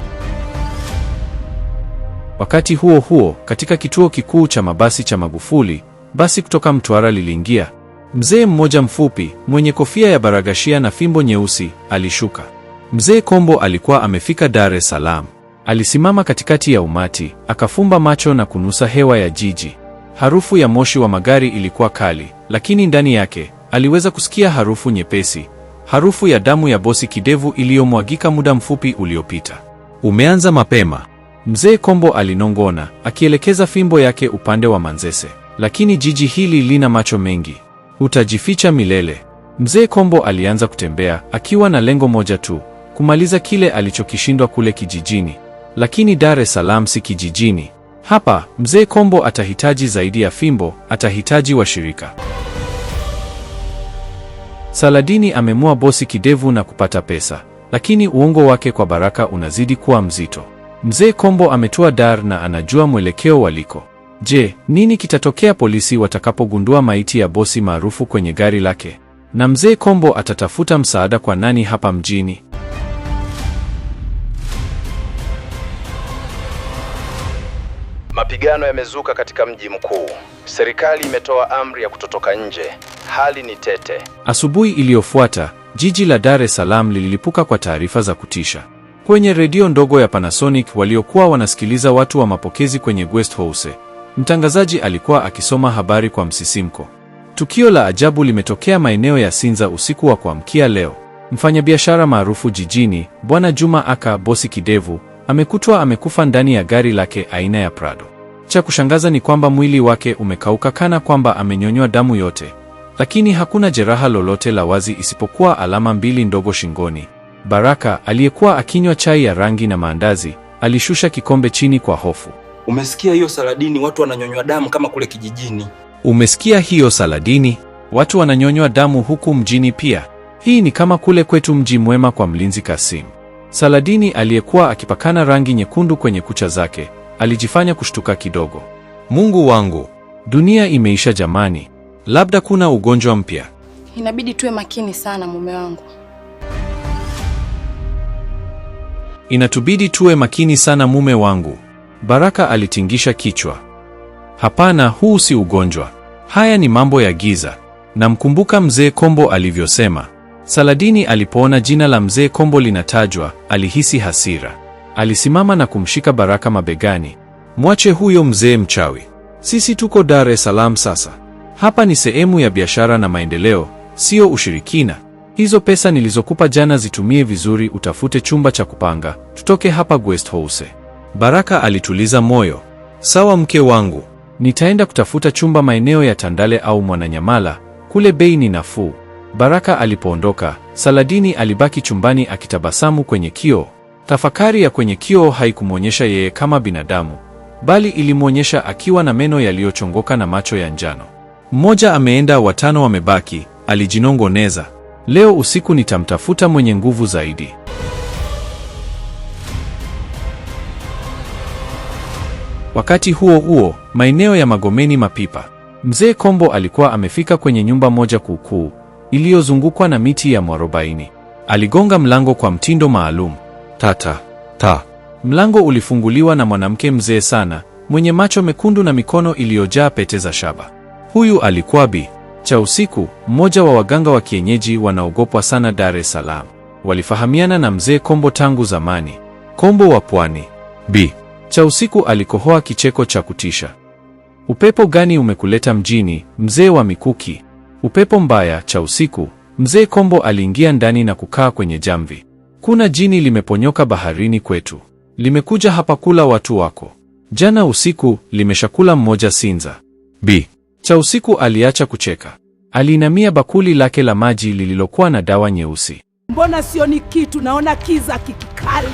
Wakati huo huo, katika kituo kikuu cha mabasi cha Magufuli, basi kutoka Mtwara liliingia. Mzee mmoja mfupi, mwenye kofia ya baragashia na fimbo nyeusi, alishuka. Mzee Kombo alikuwa amefika Dar es Salaam. Alisimama katikati ya umati, akafumba macho na kunusa hewa ya jiji. Harufu ya moshi wa magari ilikuwa kali, lakini ndani yake aliweza kusikia harufu nyepesi, harufu ya damu ya bosi kidevu iliyomwagika muda mfupi uliopita. Umeanza mapema. Mzee Kombo alinong'ona, akielekeza fimbo yake upande wa Manzese. Lakini jiji hili lina macho mengi. Utajificha milele. Mzee Kombo alianza kutembea, akiwa na lengo moja tu, kumaliza kile alichokishindwa kule kijijini. Lakini Dar es Salaam si kijijini. Hapa, Mzee Kombo atahitaji zaidi ya fimbo, atahitaji washirika. Saladini amemua bosi kidevu na kupata pesa, lakini uongo wake kwa Baraka unazidi kuwa mzito. Mzee Kombo ametua Dar na anajua mwelekeo waliko. Je, nini kitatokea polisi watakapogundua maiti ya bosi maarufu kwenye gari lake? Na Mzee Kombo atatafuta msaada kwa nani hapa mjini? Mapigano yamezuka katika mji mkuu. Serikali imetoa amri ya kutotoka nje. Hali ni tete. Asubuhi iliyofuata, jiji la Dar es Salaam lililipuka kwa taarifa za kutisha. Kwenye redio ndogo ya Panasonic waliokuwa wanasikiliza watu wa mapokezi kwenye guest house, mtangazaji alikuwa akisoma habari kwa msisimko. Tukio la ajabu limetokea maeneo ya Sinza usiku wa kuamkia leo. Mfanyabiashara maarufu jijini, Bwana Juma aka bosi kidevu, amekutwa amekufa ndani ya gari lake aina ya Prado. Cha kushangaza ni kwamba mwili wake umekauka kana kwamba amenyonywa damu yote. Lakini hakuna jeraha lolote la wazi isipokuwa alama 2 ndogo shingoni. Baraka, aliyekuwa akinywa chai ya rangi na maandazi, alishusha kikombe chini kwa hofu. Umesikia hiyo Saladini? Watu wananyonywa damu kama kule kijijini. Umesikia hiyo Saladini? Watu wananyonywa damu huku mjini pia. Hii ni kama kule kwetu Mji Mwema kwa Mlinzi Kasim. Saladini aliyekuwa akipakana rangi nyekundu kwenye kucha zake, alijifanya kushtuka kidogo. Mungu wangu, dunia imeisha jamani. Labda kuna ugonjwa mpya. Inabidi tuwe makini sana mume wangu. Inatubidi tuwe makini sana mume wangu. Baraka alitingisha kichwa. Hapana, huu si ugonjwa. Haya ni mambo ya giza. Namkumbuka Mzee Kombo alivyosema. Saladini alipoona jina la Mzee Kombo linatajwa, alihisi hasira. Alisimama na kumshika Baraka mabegani. Mwache huyo mzee mchawi. Sisi tuko Dar es Salaam sasa. Hapa ni sehemu ya biashara na maendeleo, sio ushirikina. Hizo pesa nilizokupa jana zitumie vizuri, utafute chumba cha kupanga, tutoke hapa guest house. Baraka alituliza moyo. Sawa mke wangu. Nitaenda kutafuta chumba maeneo ya Tandale au Mwananyamala, kule bei ni nafuu. Baraka alipoondoka, Saladini alibaki chumbani akitabasamu kwenye kioo. Tafakari ya kwenye kioo haikumwonyesha yeye kama binadamu, bali ilimwonyesha akiwa na meno yaliyochongoka na macho ya njano. Mmoja ameenda, watano wamebaki, alijinongoneza. Leo usiku nitamtafuta mwenye nguvu zaidi. Wakati huo huo, maeneo ya Magomeni Mapipa, Mzee Kombo alikuwa amefika kwenye nyumba moja kuukuu iliyozungukwa na miti ya mwarobaini. Aligonga mlango kwa mtindo maalum. Ta. Mlango ulifunguliwa na mwanamke mzee sana, mwenye macho mekundu na mikono iliyojaa pete za shaba. Huyu alikuwa Bi Chausiku, mmoja wa waganga wa kienyeji wanaogopwa sana Dar es Salaam. Walifahamiana na Mzee Kombo tangu zamani. Kombo wa Pwani. Bi Chausiku alikohoa kicheko cha kutisha. Upepo gani umekuleta mjini, mzee wa mikuki? Upepo mbaya, Chausiku. Mzee Kombo aliingia ndani na kukaa kwenye jamvi. Kuna jini limeponyoka baharini kwetu. Limekuja hapa kula watu wako. Jana usiku limeshakula mmoja Sinza. Bi Chausiku aliacha kucheka. Aliinamia bakuli lake la maji lililokuwa na dawa nyeusi. Mbona sioni kitu, naona kiza kikikali.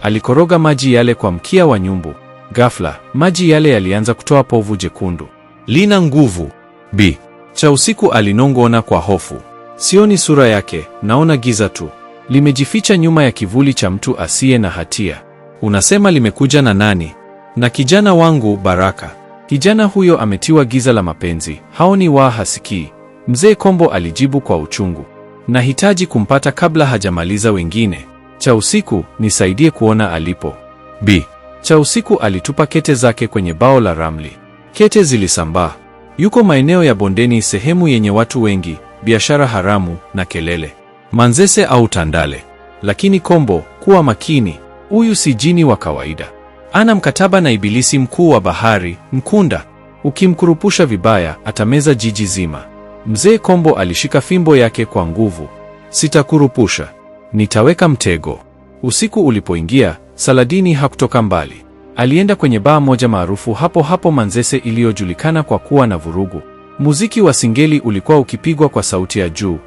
Alikoroga maji yale kwa mkia wa nyumbu. Ghafla, maji yale yalianza kutoa povu jekundu. Lina nguvu. Bi Chausiku alinong'ona kwa hofu. Sioni sura yake, naona giza tu. Limejificha nyuma ya kivuli cha mtu asiye na hatia. Unasema limekuja na nani? Na kijana wangu Baraka. Kijana huyo ametiwa giza la mapenzi, haoni wa hasikii. Mzee Kombo alijibu kwa uchungu. Nahitaji kumpata kabla hajamaliza wengine. Chausiku, nisaidie kuona alipo. Bi Chausiku alitupa kete zake kwenye bao la ramli. Kete zilisambaa. Yuko maeneo ya bondeni, sehemu yenye watu wengi, biashara haramu na kelele. Manzese au Tandale. Lakini Kombo, kuwa makini. Huyu si jini wa kawaida. Ana mkataba na ibilisi mkuu wa bahari, Mkunda. Ukimkurupusha vibaya, atameza jiji zima. Mzee Kombo alishika fimbo yake kwa nguvu. Sitakurupusha. Nitaweka mtego. Usiku ulipoingia, Saladini hakutoka mbali. Alienda kwenye baa moja maarufu hapo hapo Manzese iliyojulikana kwa kuwa na vurugu. Muziki wa singeli ulikuwa ukipigwa kwa sauti ya juu,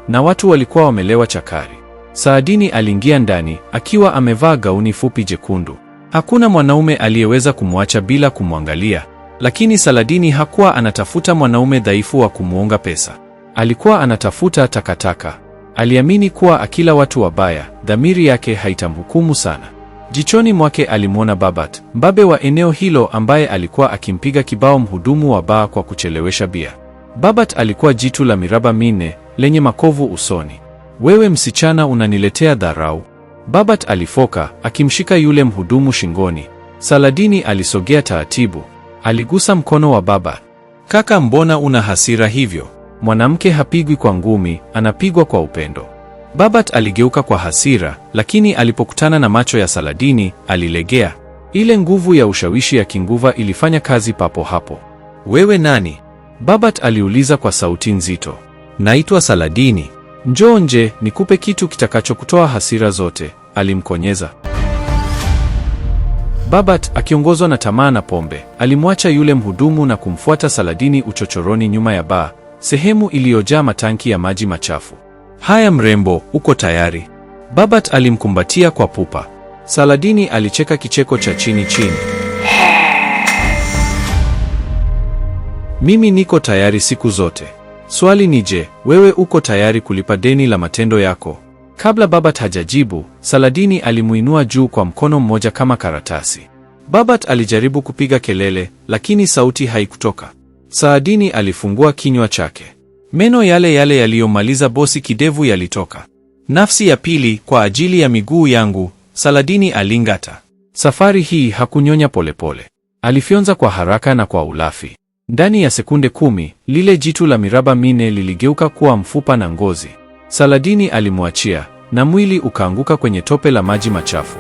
na watu walikuwa wamelewa chakari. Saladini aliingia ndani akiwa amevaa gauni fupi jekundu. Hakuna mwanaume aliyeweza kumwacha bila kumwangalia, lakini Saladini hakuwa anatafuta mwanaume dhaifu wa kumuonga pesa. Alikuwa anatafuta takataka. Aliamini kuwa akila watu wabaya, dhamiri yake haitamhukumu sana. Jichoni mwake alimwona Babat, mbabe wa eneo hilo ambaye alikuwa akimpiga kibao mhudumu wa baa kwa kuchelewesha bia. Babat alikuwa jitu la miraba minne, lenye makovu usoni. Wewe msichana unaniletea dharau. Babat alifoka, akimshika yule mhudumu shingoni. Saladini alisogea taratibu. Aligusa mkono wa Babat. Kaka, mbona una hasira hivyo? Mwanamke hapigwi kwa ngumi, anapigwa kwa upendo. Babat aligeuka kwa hasira, lakini alipokutana na macho ya Saladini, alilegea. Ile nguvu ya ushawishi ya kinguva ilifanya kazi papo hapo. Wewe nani? Babat aliuliza kwa sauti nzito. Naitwa Saladini. Njoo nje, nikupe kitu kitakachokutoa hasira zote, alimkonyeza. Babat, akiongozwa na tamaa na pombe, alimwacha yule mhudumu na kumfuata Saladini uchochoroni nyuma ya baa, sehemu iliyojaa matanki ya maji machafu. Haya mrembo, uko tayari? Babat alimkumbatia kwa pupa. Saladini alicheka kicheko cha chini chini. Mimi niko tayari siku zote. Swali ni je, wewe uko tayari kulipa deni la matendo yako? Kabla Babat hajajibu, Saladini alimuinua juu kwa mkono mmoja kama karatasi. Babat alijaribu kupiga kelele, lakini sauti haikutoka. Saladini alifungua kinywa chake. Meno yale yale yaliyomaliza bosi kidevu yalitoka. Nafsi ya pili kwa ajili ya miguu yangu, Saladini alingata. Safari hii hakunyonya polepole. Alifyonza kwa haraka na kwa ulafi. Ndani ya sekunde 10, lile jitu la miraba minne liligeuka kuwa mfupa na ngozi. Saladini alimwachia, na mwili ukaanguka kwenye tope la maji machafu.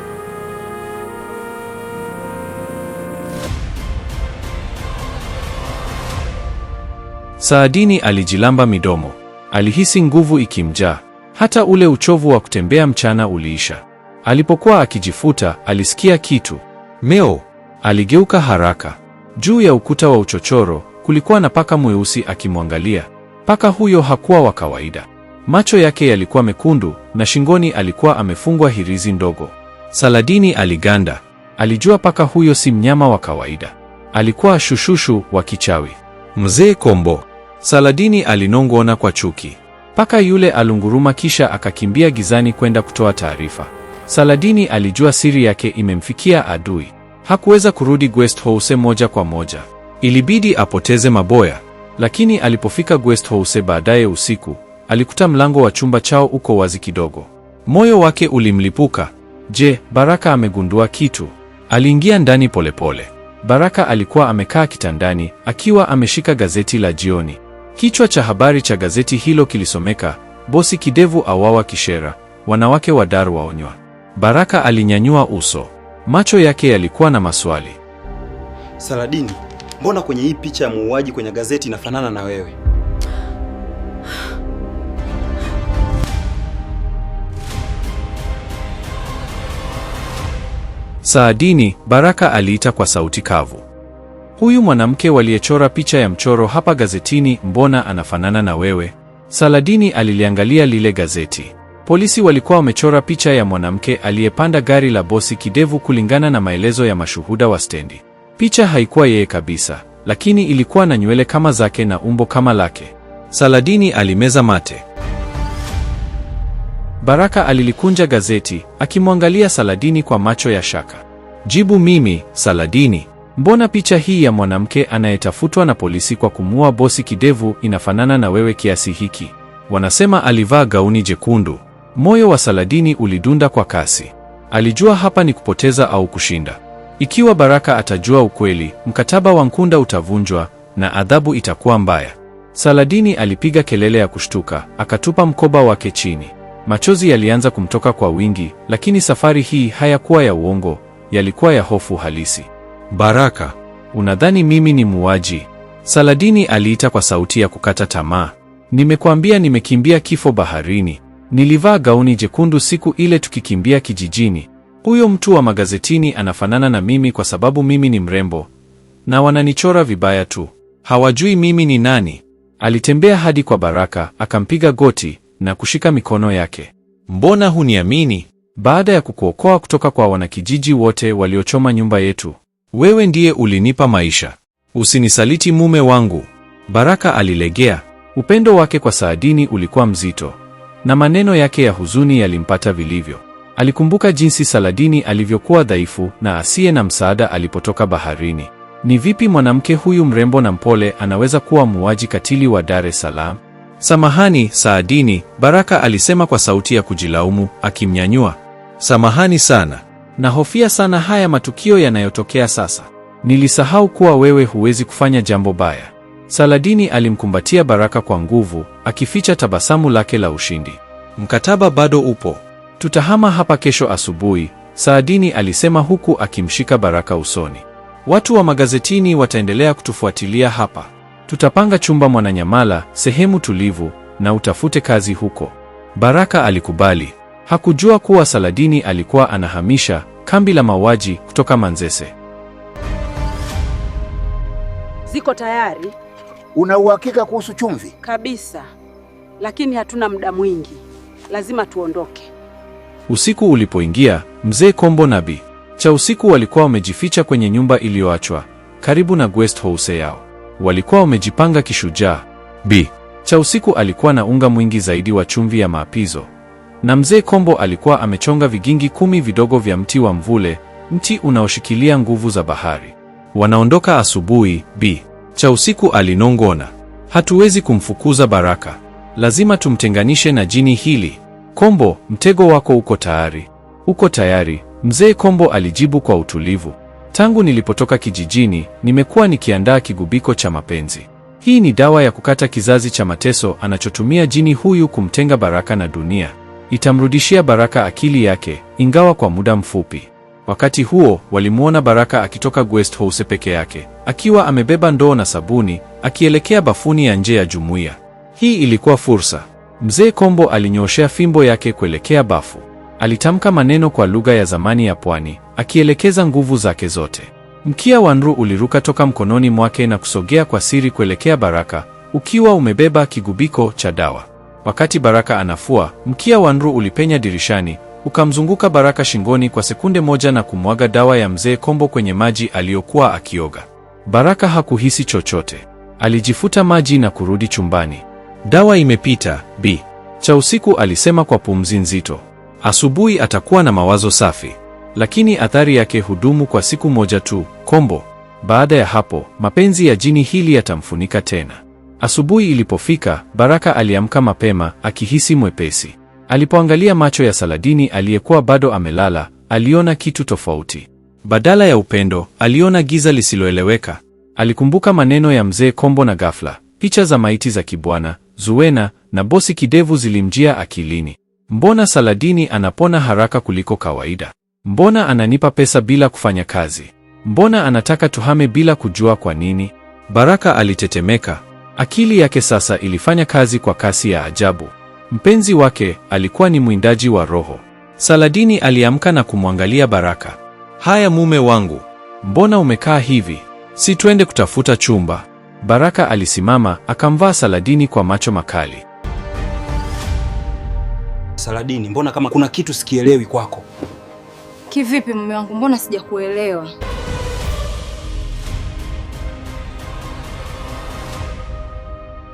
Saadini alijilamba midomo. Alihisi nguvu ikimjaa. Hata ule uchovu wa kutembea mchana uliisha. Alipokuwa akijifuta, alisikia kitu. Meo! Aligeuka haraka. Juu ya ukuta wa uchochoro, kulikuwa na paka mweusi akimwangalia. Paka huyo hakuwa wa kawaida. Macho yake yalikuwa mekundu na shingoni alikuwa amefungwa hirizi ndogo. Saladini aliganda. Alijua paka huyo si mnyama wa kawaida. Alikuwa shushushu wa kichawi. Mzee Kombo! Saladini alinong'ona kwa chuki. Paka yule alunguruma kisha akakimbia gizani kwenda kutoa taarifa. Saladini alijua siri yake imemfikia adui. Hakuweza kurudi guest house moja kwa moja. Ilibidi apoteze maboya. Lakini alipofika guest house baadaye usiku, alikuta mlango wa chumba chao uko wazi kidogo. Moyo wake ulimlipuka. Je, Baraka amegundua kitu? Aliingia ndani polepole. Baraka alikuwa amekaa kitandani akiwa ameshika gazeti la jioni. Kichwa cha habari cha gazeti hilo kilisomeka, Bosi Kidevu awawa Kishera, wanawake wa Dar waonywa. Baraka alinyanyua uso. Macho yake yalikuwa na maswali. Saladini, mbona kwenye hii picha ya muuaji kwenye gazeti inafanana na wewe? Saadini, Baraka aliita kwa sauti kavu. Huyu mwanamke waliyechora picha ya mchoro hapa gazetini, mbona anafanana na wewe? Saladini aliliangalia lile gazeti. Polisi walikuwa wamechora picha ya mwanamke aliyepanda gari la Bosi Kidevu kulingana na maelezo ya mashuhuda wa stendi. Picha haikuwa yeye kabisa, lakini ilikuwa na nywele kama zake na umbo kama lake. Saladini alimeza mate. Baraka alilikunja gazeti, akimwangalia Saladini kwa macho ya shaka. Jibu mimi, Saladini. Mbona picha hii ya mwanamke anayetafutwa na polisi kwa kumuua Bosi Kidevu inafanana na wewe kiasi hiki? Wanasema alivaa gauni jekundu. Moyo wa Saladini ulidunda kwa kasi. Alijua hapa ni kupoteza au kushinda. Ikiwa Baraka atajua ukweli, mkataba wa Nkunda utavunjwa na adhabu itakuwa mbaya. Saladini alipiga kelele ya kushtuka, akatupa mkoba wake chini. Machozi yalianza kumtoka kwa wingi, lakini safari hii hayakuwa ya uongo, yalikuwa ya hofu halisi. Baraka, unadhani mimi ni muuaji? Saladini aliita kwa sauti ya kukata tamaa. Nimekuambia nimekimbia kifo baharini. Nilivaa gauni jekundu siku ile tukikimbia kijijini. Huyo mtu wa magazetini anafanana na mimi kwa sababu mimi ni mrembo. Na wananichora vibaya tu. Hawajui mimi ni nani. Alitembea hadi kwa Baraka, akampiga goti na kushika mikono yake. Mbona huniamini? Baada ya kukuokoa kutoka kwa wanakijiji wote waliochoma nyumba yetu, wewe ndiye ulinipa maisha. Usinisaliti mume wangu. Baraka alilegea. Upendo wake kwa Saadini ulikuwa mzito, na maneno yake ya huzuni yalimpata vilivyo. Alikumbuka jinsi Saladini alivyokuwa dhaifu na asiye na msaada alipotoka baharini. Ni vipi mwanamke huyu mrembo na mpole anaweza kuwa muuaji katili wa Dar es Salaam? Samahani, Saadini, Baraka alisema kwa sauti ya kujilaumu, akimnyanyua. Samahani sana. Nahofia sana haya matukio yanayotokea sasa. Nilisahau kuwa wewe huwezi kufanya jambo baya. Saladini alimkumbatia Baraka kwa nguvu, akificha tabasamu lake la ushindi. Mkataba bado upo. Tutahama hapa kesho asubuhi, Saadini alisema huku akimshika Baraka usoni. Watu wa magazetini wataendelea kutufuatilia hapa. Tutapanga chumba Mwananyamala, sehemu tulivu, na utafute kazi huko. Baraka alikubali. Hakujua kuwa Saladini alikuwa anahamisha kambi la mauaji kutoka Manzese. Ziko tayari? Una uhakika kuhusu chumvi? Kabisa. Lakini hatuna muda mwingi. Lazima tuondoke. Usiku ulipoingia, Mzee Kombo na Bi Cha Usiku walikuwa wamejificha kwenye nyumba iliyoachwa karibu na guest house yao. Walikuwa wamejipanga kishujaa. Bi Cha Usiku alikuwa na unga mwingi zaidi wa chumvi ya maapizo, na Mzee Kombo alikuwa amechonga vigingi 10 vidogo vya mti wa mvule, mti unaoshikilia nguvu za bahari. Wanaondoka asubuhi, Bi Cha Usiku alinong'ona. Hatuwezi kumfukuza Baraka. Lazima tumtenganishe na jini hili. Kombo, mtego wako uko tayari. Uko tayari, Mzee Kombo alijibu kwa utulivu. Tangu nilipotoka kijijini, nimekuwa nikiandaa kigubiko cha mapenzi. Hii ni dawa ya kukata kizazi cha mateso anachotumia jini huyu kumtenga Baraka na dunia. Itamrudishia Baraka akili yake, ingawa kwa muda mfupi. Wakati huo, walimuona Baraka akitoka guest house peke yake, akiwa amebeba ndoo na sabuni, akielekea bafuni ya nje ya jumuiya. Hii ilikuwa fursa. Mzee Kombo alinyooshea fimbo yake kuelekea bafu. Alitamka maneno kwa lugha ya zamani ya pwani, akielekeza nguvu zake zote. Mkia wa Nru uliruka toka mkononi mwake na kusogea kwa siri kuelekea Baraka, ukiwa umebeba kigubiko cha dawa. Wakati Baraka anafua, mkia wa Nru ulipenya dirishani, ukamzunguka Baraka shingoni kwa sekunde moja na kumwaga dawa ya Mzee Kombo kwenye maji aliyokuwa akioga. Baraka hakuhisi chochote. Alijifuta maji na kurudi chumbani. Dawa imepita, Bi Chausiku alisema kwa pumzi nzito. Asubuhi atakuwa na mawazo safi. Lakini athari yake hudumu kwa siku moja tu, Kombo. Baada ya hapo, mapenzi ya jini hili yatamfunika tena. Asubuhi ilipofika, Baraka aliamka mapema, akihisi mwepesi. Alipoangalia macho ya Saladini aliyekuwa bado amelala, aliona kitu tofauti. Badala ya upendo, aliona giza lisiloeleweka. Alikumbuka maneno ya Mzee Kombo na ghafla, picha za maiti za Kibwana, Zuwena na bosi Kidevu zilimjia akilini. Mbona Saladini anapona haraka kuliko kawaida? Mbona ananipa pesa bila kufanya kazi? Mbona anataka tuhame bila kujua kwa nini? Baraka alitetemeka. Akili yake sasa ilifanya kazi kwa kasi ya ajabu. Mpenzi wake alikuwa ni mwindaji wa roho. Saladini aliamka na kumwangalia Baraka. Haya mume wangu, mbona umekaa hivi? Si twende kutafuta chumba? Baraka alisimama, akamvaa Saladini kwa macho makali. Saladini, mbona kama kuna kitu sikielewi kwako? Kivipi mume wangu? Mbona sijakuelewa?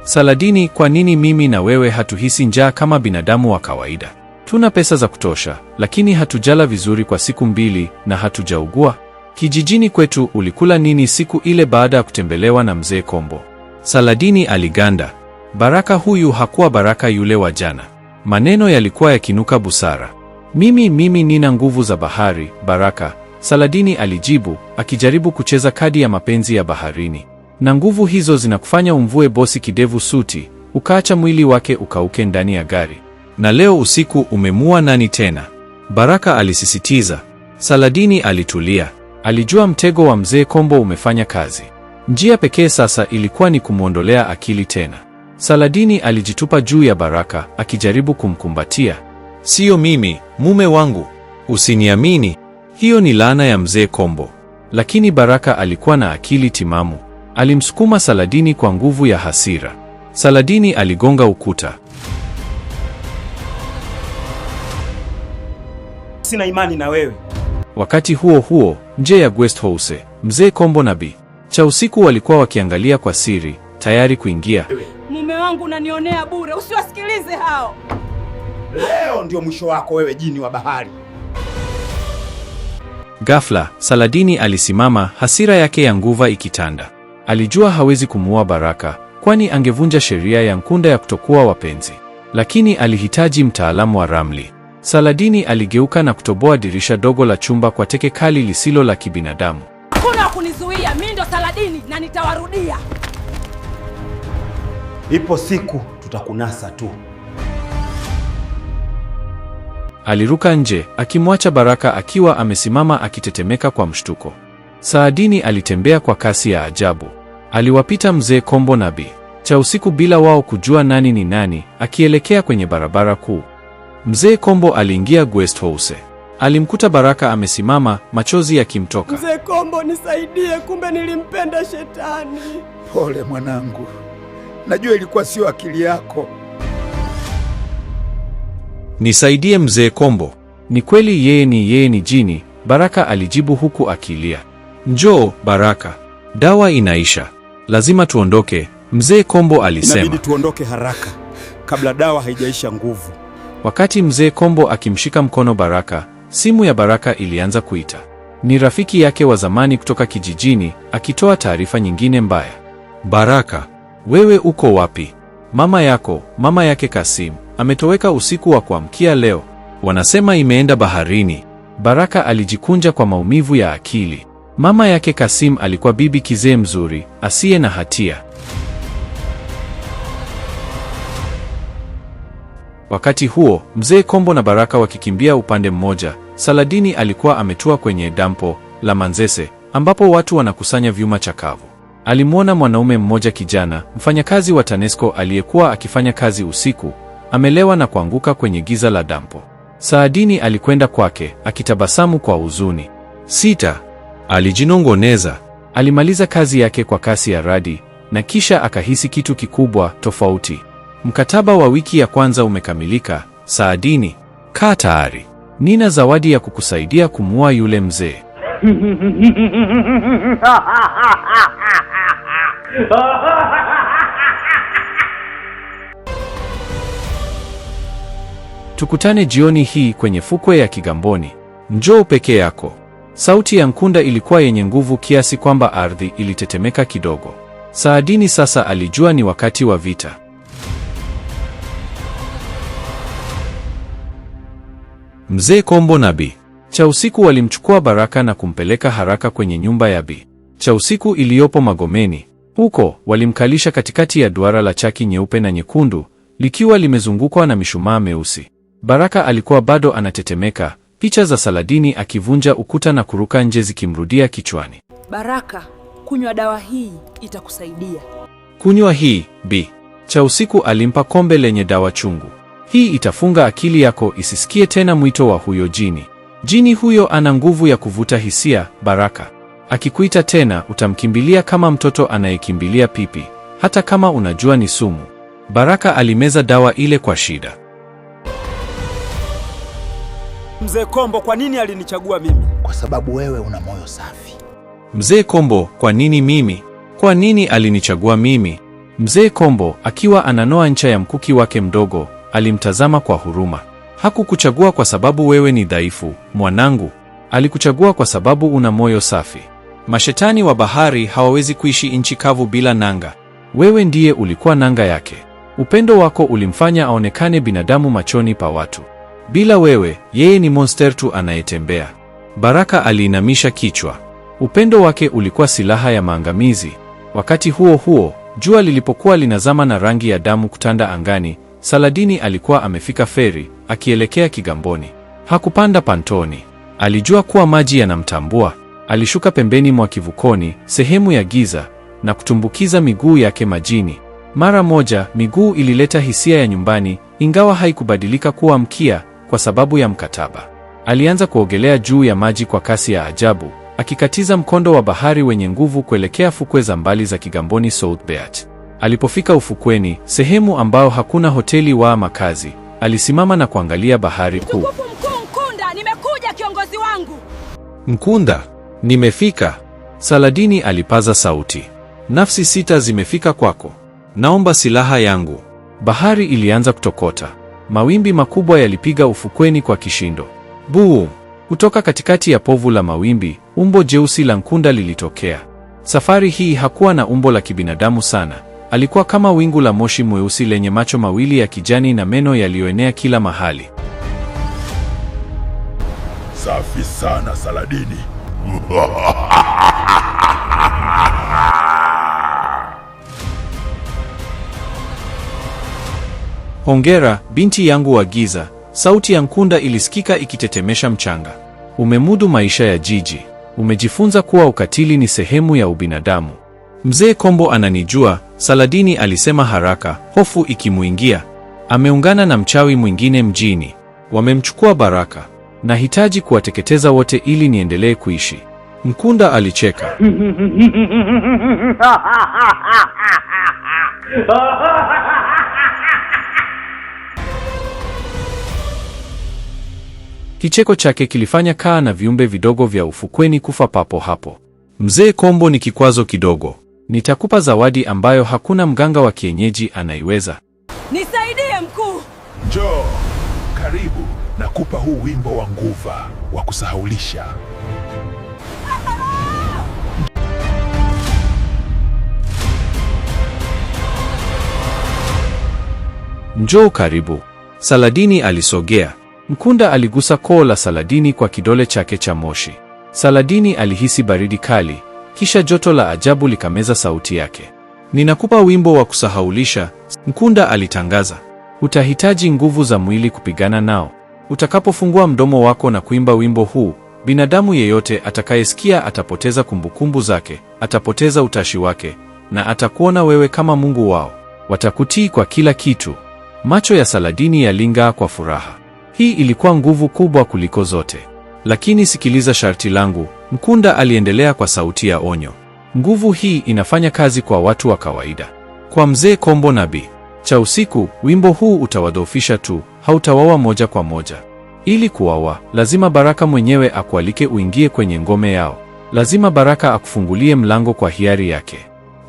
Saladini, kwa nini mimi na wewe hatuhisi njaa kama binadamu wa kawaida? Tuna pesa za kutosha, lakini hatujala vizuri kwa siku 2 na hatujaugua. Kijijini kwetu ulikula nini siku ile baada ya kutembelewa na Mzee Kombo? Saladini aliganda. Baraka huyu hakuwa Baraka yule wa jana. Maneno yalikuwa yakinuka busara. Mimi nina nguvu za bahari, Baraka, Saladini alijibu, akijaribu kucheza kadi ya mapenzi ya baharini. Na nguvu hizo zinakufanya umvue bosi Kidevu suti, ukaacha mwili wake ukauke ndani ya gari. Na leo usiku umemua nani tena? Baraka alisisitiza. Saladini alitulia. Alijua mtego wa Mzee Kombo umefanya kazi. Njia pekee sasa ilikuwa ni kumwondolea akili tena. Saladini alijitupa juu ya Baraka, akijaribu kumkumbatia. Sio mimi, mume wangu. Usiniamini. Hiyo ni laana ya Mzee Kombo. Lakini Baraka alikuwa na akili timamu. Alimsukuma Saladini kwa nguvu ya hasira. Saladini aligonga ukuta. Sina imani na wewe. Wakati huo huo, nje ya guest house, Mzee Kombo na Bi Chausiku walikuwa wakiangalia kwa siri, tayari kuingia. Mume wangu, unanionea bure, usiwasikilize hao. Leo ndio mwisho wako wewe, jini wa bahari. Ghafla, Saladini alisimama, hasira yake ya nguva ikitanda. Alijua hawezi kumuua Baraka, kwani angevunja sheria ya Nkunda ya kutokuwa wapenzi. Lakini alihitaji mtaalamu wa ramli. Saladini aligeuka na kutoboa dirisha dogo la chumba kwa teke kali lisilo la kibinadamu. Hakuna kunizuia, mimi ndo Saladini na nitawarudia. Ipo siku tutakunasa tu. Aliruka nje, akimwacha Baraka akiwa amesimama akitetemeka kwa mshtuko. Saladini alitembea kwa kasi ya ajabu. Aliwapita Mzee Kombo na Bi Chausiku bila wao kujua nani ni nani, akielekea kwenye barabara kuu. Mzee Kombo aliingia guest house. Alimkuta Baraka amesimama, machozi yakimtoka. Mzee Kombo, nisaidie, kumbe nilimpenda shetani. Pole mwanangu, najua ilikuwa sio akili yako. Nisaidie Mzee Kombo. Ni kweli yeye ni jini, Baraka alijibu huku akilia. Njoo Baraka, dawa inaisha, lazima tuondoke, Mzee Kombo alisema. Inabidi tuondoke haraka kabla dawa haijaisha nguvu. Wakati Mzee Kombo akimshika mkono Baraka, simu ya Baraka ilianza kuita. Ni rafiki yake wa zamani kutoka kijijini, akitoa taarifa nyingine mbaya. Baraka, wewe uko wapi? Mama yake Kasim, ametoweka usiku wa kuamkia leo. Wanasema imeenda baharini. Baraka alijikunja kwa maumivu ya akili. Mama yake Kasim alikuwa bibi kizee mzuri, asiye na hatia. Wakati huo, Mzee Kombo na Baraka wakikimbia upande mmoja, Saladini alikuwa ametua kwenye dampo la Manzese, ambapo watu wanakusanya vyuma chakavu. Alimwona mwanaume mmoja kijana, mfanyakazi wa TANESCO aliyekuwa akifanya kazi usiku, amelewa na kuanguka kwenye giza la dampo. Saadini alikwenda kwake, akitabasamu kwa huzuni. 6. Alijinongoneza. Alimaliza kazi yake kwa kasi ya radi, na kisha akahisi kitu kikubwa tofauti. Mkataba wa wiki ya kwanza umekamilika, Saadini. Kaa tayari. Nina zawadi ya kukusaidia kumuua yule mzee. Tukutane jioni hii kwenye fukwe ya Kigamboni. Njoo peke yako. Sauti ya Nkunda ilikuwa yenye nguvu kiasi kwamba ardhi ilitetemeka kidogo. Saadini sasa alijua ni wakati wa vita. Mzee Kombo na Bi Chausiku walimchukua Baraka na kumpeleka haraka kwenye nyumba ya Bi Chausiku iliyopo Magomeni. Huko walimkalisha katikati ya duara la chaki nyeupe na nyekundu, likiwa limezungukwa na mishumaa meusi. Baraka alikuwa bado anatetemeka, picha za Saladini akivunja ukuta na kuruka nje zikimrudia kichwani. Baraka, kunywa dawa hii itakusaidia. Kunywa hii, Bi Chausiku alimpa kombe lenye dawa chungu. Hii itafunga akili yako isisikie tena mwito wa huyo jini. Jini huyo ana nguvu ya kuvuta hisia, Baraka. Akikuita tena utamkimbilia kama mtoto anayekimbilia pipi, hata kama unajua ni sumu. Baraka alimeza dawa ile kwa shida. Mzee Kombo kwa nini alinichagua mimi? Kwa sababu wewe una moyo safi. Mzee Kombo, kwa nini mimi? Kwa nini alinichagua mimi? Mzee Kombo akiwa ananoa ncha ya mkuki wake mdogo, alimtazama kwa huruma. Hakukuchagua kwa sababu wewe ni dhaifu, mwanangu. Alikuchagua kwa sababu una moyo safi. Mashetani wa bahari hawawezi kuishi nchi kavu bila nanga. Wewe ndiye ulikuwa nanga yake. Upendo wako ulimfanya aonekane binadamu machoni pa watu. Bila wewe, yeye ni monster tu anayetembea. Baraka aliinamisha kichwa. Upendo wake ulikuwa silaha ya maangamizi. Wakati huo huo, jua lilipokuwa linazama na rangi ya damu kutanda angani, Saladini alikuwa amefika feri, akielekea Kigamboni. Hakupanda pantoni. Alijua kuwa maji yanamtambua. Alishuka pembeni mwa kivukoni, sehemu ya giza, na kutumbukiza miguu yake majini. Mara moja, miguu ilileta hisia ya nyumbani, ingawa haikubadilika kuwa mkia kwa sababu ya mkataba. Alianza kuogelea juu ya maji kwa kasi ya ajabu, akikatiza mkondo wa bahari wenye nguvu kuelekea fukwe za mbali za Kigamboni South Beach. Alipofika ufukweni, sehemu ambao hakuna hoteli wa makazi, alisimama na kuangalia bahari kuu. Nkunda, nimekuja kiongozi wangu. Nkunda, nimefika. Saladini alipaza sauti. Nafsi 6 zimefika kwako. Naomba silaha yangu. Bahari ilianza kutokota. Mawimbi makubwa yalipiga ufukweni kwa kishindo. Buu! Kutoka katikati ya povu la mawimbi, umbo jeusi la Nkunda lilitokea. Safari hii hakuwa na umbo la kibinadamu sana. Alikuwa kama wingu la moshi mweusi lenye macho mawili ya kijani na meno yaliyoenea kila mahali. Safi sana Saladini. Hongera, binti yangu wa giza. Sauti ya Nkunda ilisikika ikitetemesha mchanga. Umemudu maisha ya jiji. Umejifunza kuwa ukatili ni sehemu ya ubinadamu. Mzee Kombo ananijua, Saladini alisema haraka, hofu ikimuingia. Ameungana na mchawi mwingine mjini. Wamemchukua Baraka. Nahitaji kuwateketeza wote ili niendelee kuishi. Nkunda alicheka. Kicheko chake kilifanya kaa na viumbe vidogo vya ufukweni kufa papo hapo. Mzee Kombo ni kikwazo kidogo. Nitakupa zawadi ambayo hakuna mganga wa kienyeji anaiweza. Nisaidie mkuu. Njoo, karibu. Nakupa huu wimbo wa nguva wa kusahaulisha. Njoo karibu. Saladini alisogea. Nkunda aligusa koo la Saladini kwa kidole chake cha moshi. Saladini alihisi baridi kali, kisha joto la ajabu likameza sauti yake. Ninakupa wimbo wa kusahaulisha, Nkunda alitangaza. Utahitaji nguvu za mwili kupigana nao. Utakapofungua mdomo wako na kuimba wimbo huu, Binadamu yeyote atakayesikia atapoteza kumbukumbu zake, atapoteza utashi wake, na atakuona wewe kama Mungu wao. Watakutii kwa kila kitu. Macho ya Saladini yaling'aa kwa furaha. Hii ilikuwa nguvu kubwa kuliko zote. Lakini sikiliza sharti langu, Mkunda aliendelea kwa sauti ya onyo. Nguvu hii inafanya kazi kwa watu wa kawaida. Kwa Mzee Kombo na Bi Chausiku, wimbo huu utawadhoofisha tu, hautawaua moja kwa moja. Ili kuwaua, lazima Baraka mwenyewe akualike uingie kwenye ngome yao. Lazima Baraka akufungulie mlango kwa hiari yake.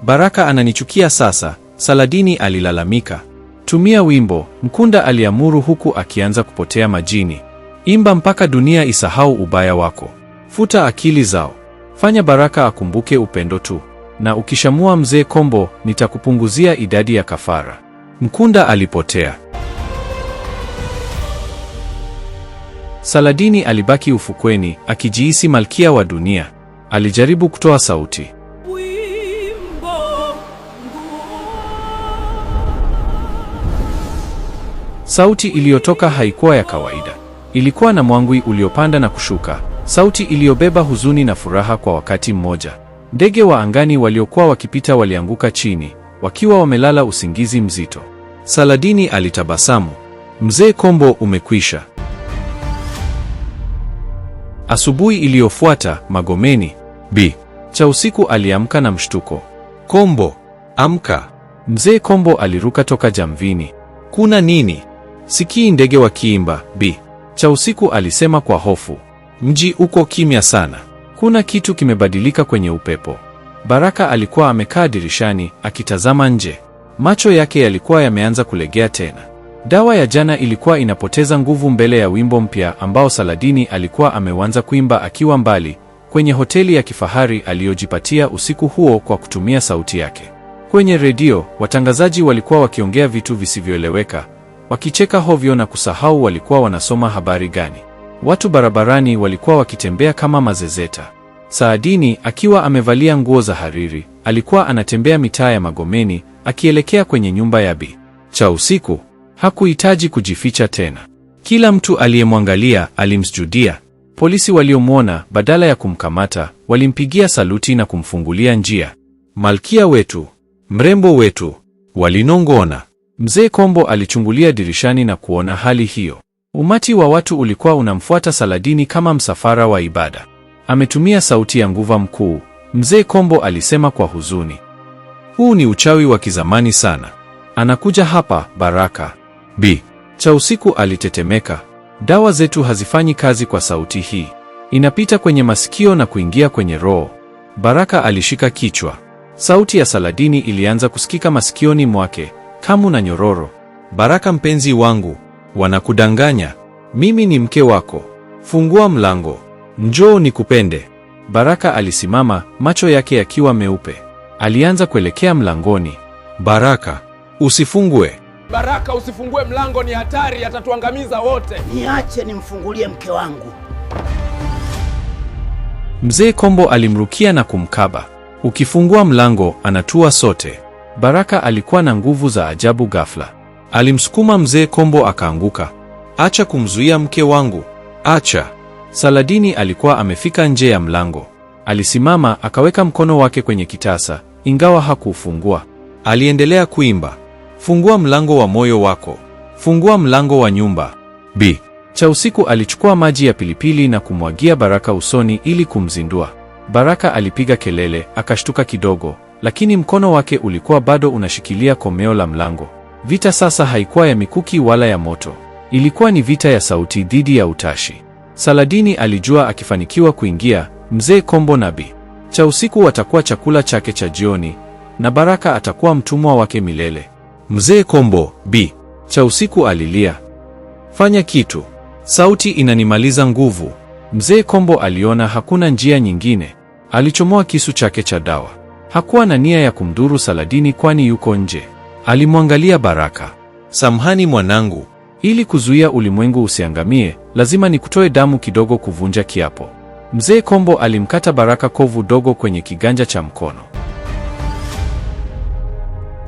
Baraka ananichukia sasa, Saladini alilalamika. Tumia wimbo, Mkunda aliamuru huku akianza kupotea majini. Imba mpaka dunia isahau ubaya wako. Futa akili zao. Fanya Baraka akumbuke upendo tu. Na ukishamua Mzee Kombo, nitakupunguzia idadi ya kafara. Mkunda alipotea. Saladini alibaki ufukweni, akijihisi malkia wa dunia. Alijaribu kutoa sauti. Sauti iliyotoka haikuwa ya kawaida. Ilikuwa na mwangwi uliopanda na kushuka, sauti iliyobeba huzuni na furaha kwa wakati mmoja. Ndege wa angani waliokuwa wakipita walianguka chini, wakiwa wamelala usingizi mzito. Saladini alitabasamu. Mzee Kombo umekwisha. Asubuhi iliyofuata, Magomeni, Bi Chausiku aliamka na mshtuko. Kombo, amka. Mzee Kombo aliruka toka jamvini. Kuna nini? Sikii ndege wakiimba, Bi Chausiku alisema kwa hofu. Mji uko kimya sana. Kuna kitu kimebadilika kwenye upepo. Baraka alikuwa amekaa dirishani, akitazama nje. Macho yake yalikuwa yameanza kulegea tena. Dawa ya jana ilikuwa inapoteza nguvu mbele ya wimbo mpya ambao Saladini alikuwa ameanza kuimba akiwa mbali, kwenye hoteli ya kifahari aliyojipatia usiku huo kwa kutumia sauti yake. Kwenye redio, watangazaji walikuwa wakiongea vitu visivyoeleweka, wakicheka hovyo na kusahau walikuwa wanasoma habari gani. Watu barabarani walikuwa wakitembea kama mazezeta. Saladini, akiwa amevalia nguo za hariri, alikuwa anatembea mitaa ya Magomeni, akielekea kwenye nyumba ya Bi Chausiku. Hakuhitaji kujificha tena. Kila mtu aliyemwangalia alimsujudia. Polisi waliomwona, badala ya kumkamata, walimpigia saluti na kumfungulia njia. Malkia wetu, mrembo wetu, walinong'ona. Mzee Kombo alichungulia dirishani na kuona hali hiyo. Umati wa watu ulikuwa unamfuata Saladini kama msafara wa ibada. Ametumia sauti ya nguva mkuu, Mzee Kombo alisema kwa huzuni. Huu ni uchawi wa kizamani sana. Anakuja hapa, Baraka. Bi Chausiku alitetemeka. Dawa zetu hazifanyi kazi kwa sauti hii. Inapita kwenye masikio na kuingia kwenye roho. Baraka alishika kichwa. Sauti ya Saladini ilianza kusikika masikioni mwake, kamu na nyororo. Baraka mpenzi wangu, wanakudanganya. Mimi ni mke wako. Fungua mlango. Njoo nikupende. Baraka alisimama, macho yake yakiwa meupe. Alianza kuelekea mlangoni. Baraka, usifungue. Baraka, usifungue mlango, ni hatari, atatuangamiza wote. Niache nimfungulie mke wangu. Mzee Kombo alimrukia na kumkaba. Ukifungua mlango, anatua sote. Baraka alikuwa na nguvu za ajabu ghafla. Alimsukuma Mzee Kombo akaanguka. Acha kumzuia mke wangu. Acha. Saladini alikuwa amefika nje ya mlango. Alisimama akaweka mkono wake kwenye kitasa, ingawa hakuufungua. Aliendelea kuimba. Fungua mlango wa moyo wako. Fungua mlango wa nyumba. Bi Chausiku alichukua maji ya pilipili na kumwagia Baraka usoni ili kumzindua. Baraka alipiga kelele, akashtuka kidogo, lakini mkono wake ulikuwa bado unashikilia komeo la mlango. Vita sasa haikuwa ya mikuki wala ya moto. Ilikuwa ni vita ya sauti dhidi ya utashi. Saladini alijua akifanikiwa kuingia, Mzee Kombo na Bi Chausiku watakuwa chakula chake cha jioni, na Baraka atakuwa mtumwa wake milele. Mzee Kombo, Bi Chausiku alilia. Fanya kitu. Sauti inanimaliza nguvu. Mzee Kombo aliona hakuna njia nyingine. Alichomoa kisu chake cha dawa. Hakuwa na nia ya kumdhuru Saladini kwani yuko nje. Alimwangalia Baraka. Samahani mwanangu. Ili kuzuia ulimwengu usiangamie, lazima nikutoe damu kidogo kuvunja kiapo. Mzee Kombo alimkata Baraka kovu dogo kwenye kiganja cha mkono.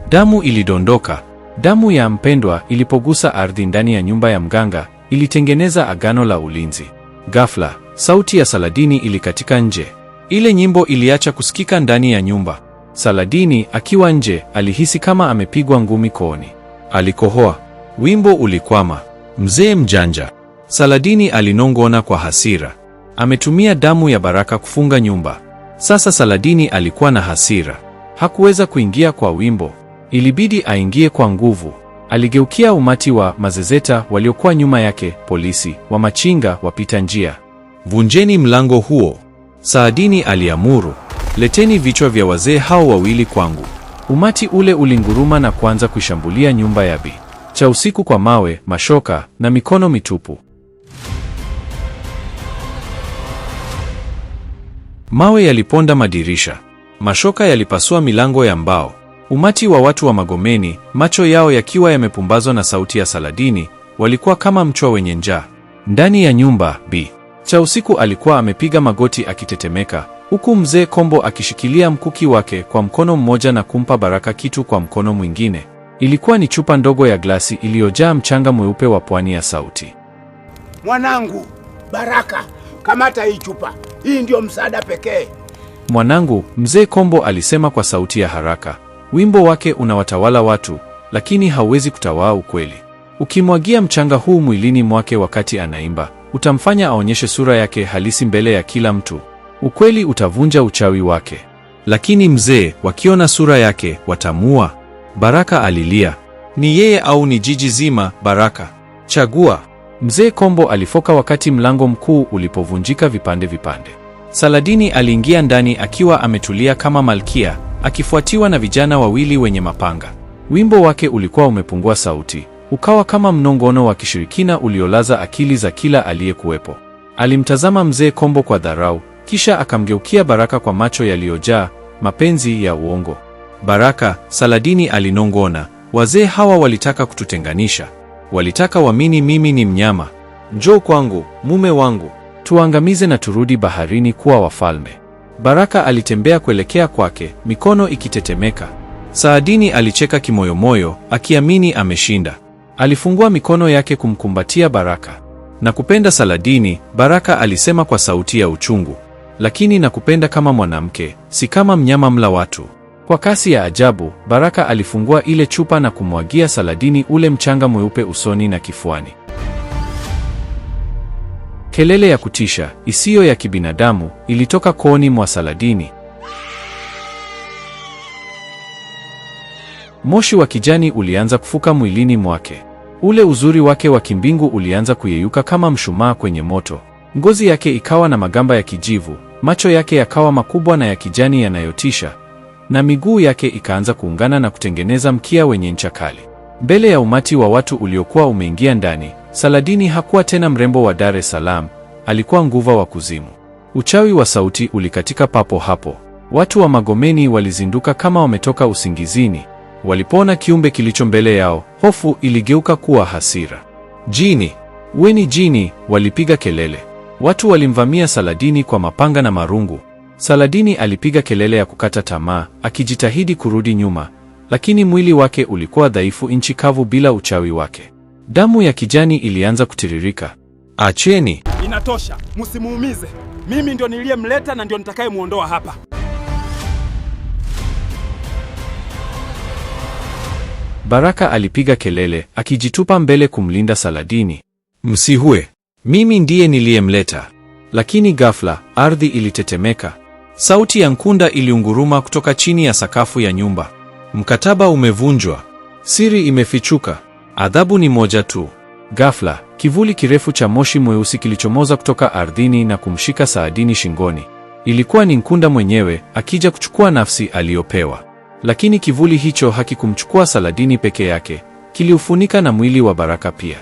Damu ilidondoka. Damu ya mpendwa ilipogusa ardhi ndani ya nyumba ya mganga, ilitengeneza agano la ulinzi. Ghafla, Sauti ya Saladini ilikatika nje. Ile nyimbo iliacha kusikika ndani ya nyumba. Saladini akiwa nje alihisi kama amepigwa ngumi kooni. Alikohoa. Wimbo ulikwama. Mzee mjanja. Saladini alinong'ona kwa hasira. Ametumia damu ya Baraka kufunga nyumba. Sasa Saladini alikuwa na hasira. Hakuweza kuingia kwa wimbo. Ilibidi aingie kwa nguvu. Aligeukia umati wa mazezeta waliokuwa nyuma yake, polisi, wa machinga, wapita njia. Vunjeni mlango huo. Saladini aliamuru. Leteni vichwa vya wazee hao wawili kwangu. Umati ule ulinguruma na kuanza kuishambulia nyumba ya Bi Cha usiku kwa mawe, mashoka na mikono mitupu. Mawe yaliponda madirisha. Mashoka yalipasua milango ya mbao. Umati wa watu wa Magomeni, macho yao yakiwa yamepumbazwa na sauti ya Saladini, walikuwa kama mchwa wenye njaa. Ndani ya nyumba, Bi Cha usiku alikuwa amepiga magoti akitetemeka, huku mzee Kombo akishikilia mkuki wake kwa mkono mmoja na kumpa Baraka kitu kwa mkono mwingine. Ilikuwa ni chupa ndogo ya glasi iliyojaa mchanga mweupe wa pwani ya sauti. Mwanangu, Baraka, kamata hii chupa. Hii ndio msaada pekee. Mwanangu, mzee Kombo alisema kwa sauti ya haraka. Wimbo wake unawatawala watu, lakini hauwezi kutawaa ukweli. Ukimwagia mchanga huu mwilini mwake wakati anaimba, utamfanya aonyeshe sura yake halisi mbele ya kila mtu. Ukweli utavunja uchawi wake. Lakini mzee, wakiona sura yake, watamua. Baraka alilia. Ni yeye au ni jiji zima, Baraka? Chagua. Mzee Kombo alifoka wakati mlango mkuu ulipovunjika vipande vipande. Saladini aliingia ndani akiwa ametulia kama malkia, akifuatiwa na vijana wawili wenye mapanga. Wimbo wake ulikuwa umepungua sauti, ukawa kama mnongono wa kishirikina uliolaza akili za kila aliyekuwepo. Alimtazama mzee Kombo kwa dharau, kisha akamgeukia Baraka kwa macho yaliyojaa mapenzi ya uongo. Baraka, Saladini alinong'ona, wazee hawa walitaka kututenganisha. Walitaka waamini mimi ni mnyama. Njoo kwangu, mume wangu. Tuangamize na turudi baharini kuwa wafalme. Baraka alitembea kuelekea kwake, mikono ikitetemeka. Saladini alicheka kimoyomoyo, akiamini ameshinda. Alifungua mikono yake kumkumbatia Baraka. Nakupenda Saladini, Baraka alisema kwa sauti ya uchungu. Lakini nakupenda kama mwanamke, si kama mnyama mla watu. Kwa kasi ya ajabu, Baraka alifungua ile chupa na kumwagia Saladini ule mchanga mweupe usoni na kifuani. Kelele ya kutisha, isiyo ya kibinadamu, ilitoka kooni mwa Saladini. Moshi wa kijani ulianza kufuka mwilini mwake. Ule uzuri wake wa kimbingu ulianza kuyeyuka kama mshumaa kwenye moto. Ngozi yake ikawa na magamba ya kijivu, macho yake yakawa makubwa na ya kijani yanayotisha, na miguu yake ikaanza kuungana na kutengeneza mkia wenye ncha kali. Mbele ya umati wa watu uliokuwa umeingia ndani, Saladini hakuwa tena mrembo wa Dar es Salaam, alikuwa nguva wa kuzimu. Uchawi wa sauti ulikatika papo hapo. Watu wa Magomeni walizinduka kama wametoka usingizini. Walipoona kiumbe kilicho mbele yao, hofu iligeuka kuwa hasira. Jini! Weni jini! Walipiga kelele. Watu walimvamia Saladini kwa mapanga na marungu. Saladini alipiga kelele ya kukata tamaa, akijitahidi kurudi nyuma, lakini mwili wake ulikuwa dhaifu, nchi kavu bila uchawi wake. Damu ya kijani ilianza kutiririka. Acheni! Inatosha, msimuumize. Mimi ndio niliyemleta na ndio nitakayemuondoa hapa. Baraka alipiga kelele, akijitupa mbele kumlinda Saladini. Msihue, mimi ndiye niliyemleta. Lakini ghafla, ardhi ilitetemeka. Sauti ya Nkunda iliunguruma kutoka chini ya sakafu ya nyumba. Mkataba umevunjwa. Siri imefichuka. Adhabu ni moja tu. Ghafla, kivuli kirefu cha moshi mweusi kilichomoza kutoka ardhini na kumshika Saladini shingoni. Ilikuwa ni Nkunda mwenyewe, akija kuchukua nafsi aliyopewa. Lakini kivuli hicho hakikumchukua Saladini peke yake, kiliufunika na mwili wa Baraka pia.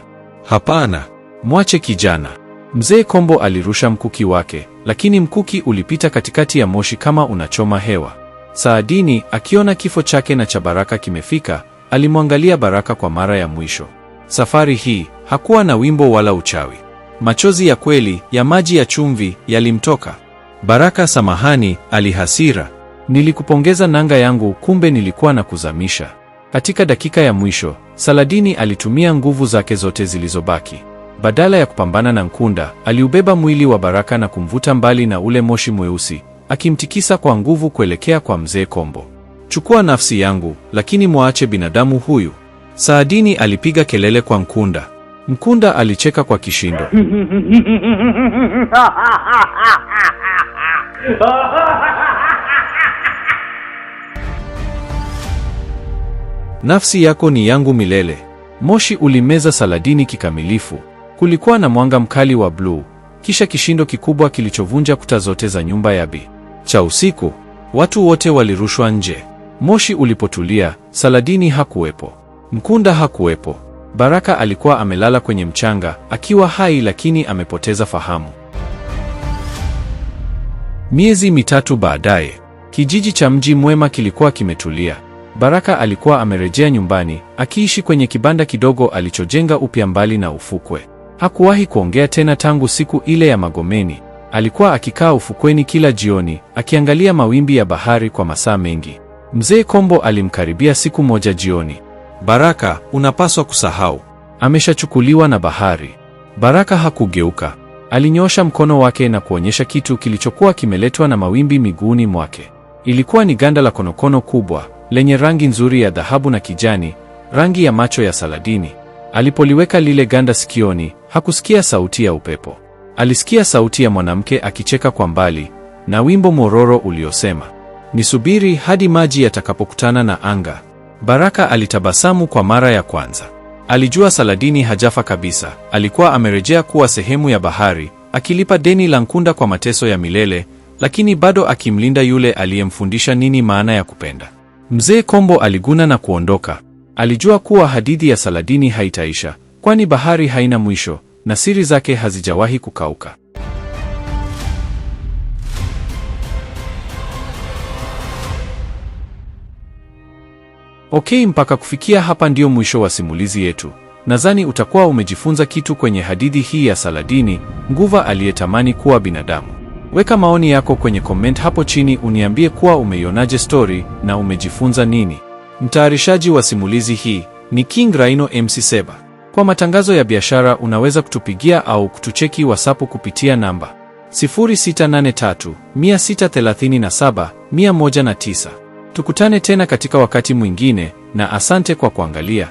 Hapana, mwache kijana. Mzee Kombo alirusha mkuki wake, lakini mkuki ulipita katikati ya moshi kama unachoma hewa. Saladini, akiona kifo chake na cha Baraka kimefika, alimwangalia Baraka kwa mara ya mwisho. Safari hii hakuwa na wimbo wala uchawi. Machozi ya kweli, ya maji ya chumvi, yalimtoka. Baraka, samahani, alihasira. Nilikupongeza nanga yangu, kumbe nilikuwa na kuzamisha. Katika dakika ya mwisho, Saladini alitumia nguvu zake zote zilizobaki. Badala ya kupambana na Nkunda, aliubeba mwili wa Baraka na kumvuta mbali na ule moshi mweusi, akimtikisa kwa nguvu kuelekea kwa Mzee Kombo. Chukua nafsi yangu, lakini muache binadamu huyu. Saladini alipiga kelele kwa Nkunda. Nkunda alicheka kwa kishindo. Nafsi yako ni yangu milele. Moshi ulimeza Saladini kikamilifu. Kulikuwa na mwanga mkali wa bluu, kisha kishindo kikubwa kilichovunja kuta zote za nyumba ya Bi cha usiku. Watu wote walirushwa nje. Moshi ulipotulia, Saladini hakuwepo. Nkunda hakuwepo. Baraka alikuwa amelala kwenye mchanga, akiwa hai lakini amepoteza fahamu. Miezi mitatu baadaye, kijiji cha Mji Mwema kilikuwa kimetulia. Baraka alikuwa amerejea nyumbani, akiishi kwenye kibanda kidogo alichojenga upya mbali na ufukwe. Hakuwahi kuongea tena tangu siku ile ya Magomeni. Alikuwa akikaa ufukweni kila jioni, akiangalia mawimbi ya bahari kwa masaa mengi. Mzee Kombo alimkaribia siku moja jioni. Baraka, unapaswa kusahau. Ameshachukuliwa na bahari. Baraka hakugeuka. Alinyosha mkono wake na kuonyesha kitu kilichokuwa kimeletwa na mawimbi miguuni mwake. Ilikuwa ni ganda la konokono kubwa, lenye rangi nzuri ya dhahabu na kijani, rangi ya macho ya Saladini. Alipoliweka lile ganda sikioni, hakusikia sauti ya upepo. Alisikia sauti ya mwanamke akicheka kwa mbali, na wimbo mororo uliosema, nisubiri hadi maji yatakapokutana na anga. Baraka alitabasamu kwa mara ya kwanza. Alijua Saladini hajafa kabisa. Alikuwa amerejea kuwa sehemu ya bahari, akilipa deni la Nkunda kwa mateso ya milele, lakini bado akimlinda yule aliyemfundisha nini maana ya kupenda. Mzee Kombo aliguna na kuondoka. Alijua kuwa hadithi ya Saladini haitaisha, kwani bahari haina mwisho na siri zake hazijawahi kukauka. Okay, mpaka kufikia hapa ndio mwisho wa simulizi yetu. Nadhani utakuwa umejifunza kitu kwenye hadithi hii ya Saladini, nguva aliyetamani kuwa binadamu. Weka maoni yako kwenye comment hapo chini, uniambie kuwa umeionaje story na umejifunza nini. Mtayarishaji wa simulizi hii ni King Rhino MC Seba. Kwa matangazo ya biashara unaweza kutupigia au kutucheki WhatsApp kupitia namba 0683 637 109. Tukutane tena katika wakati mwingine na asante kwa kuangalia.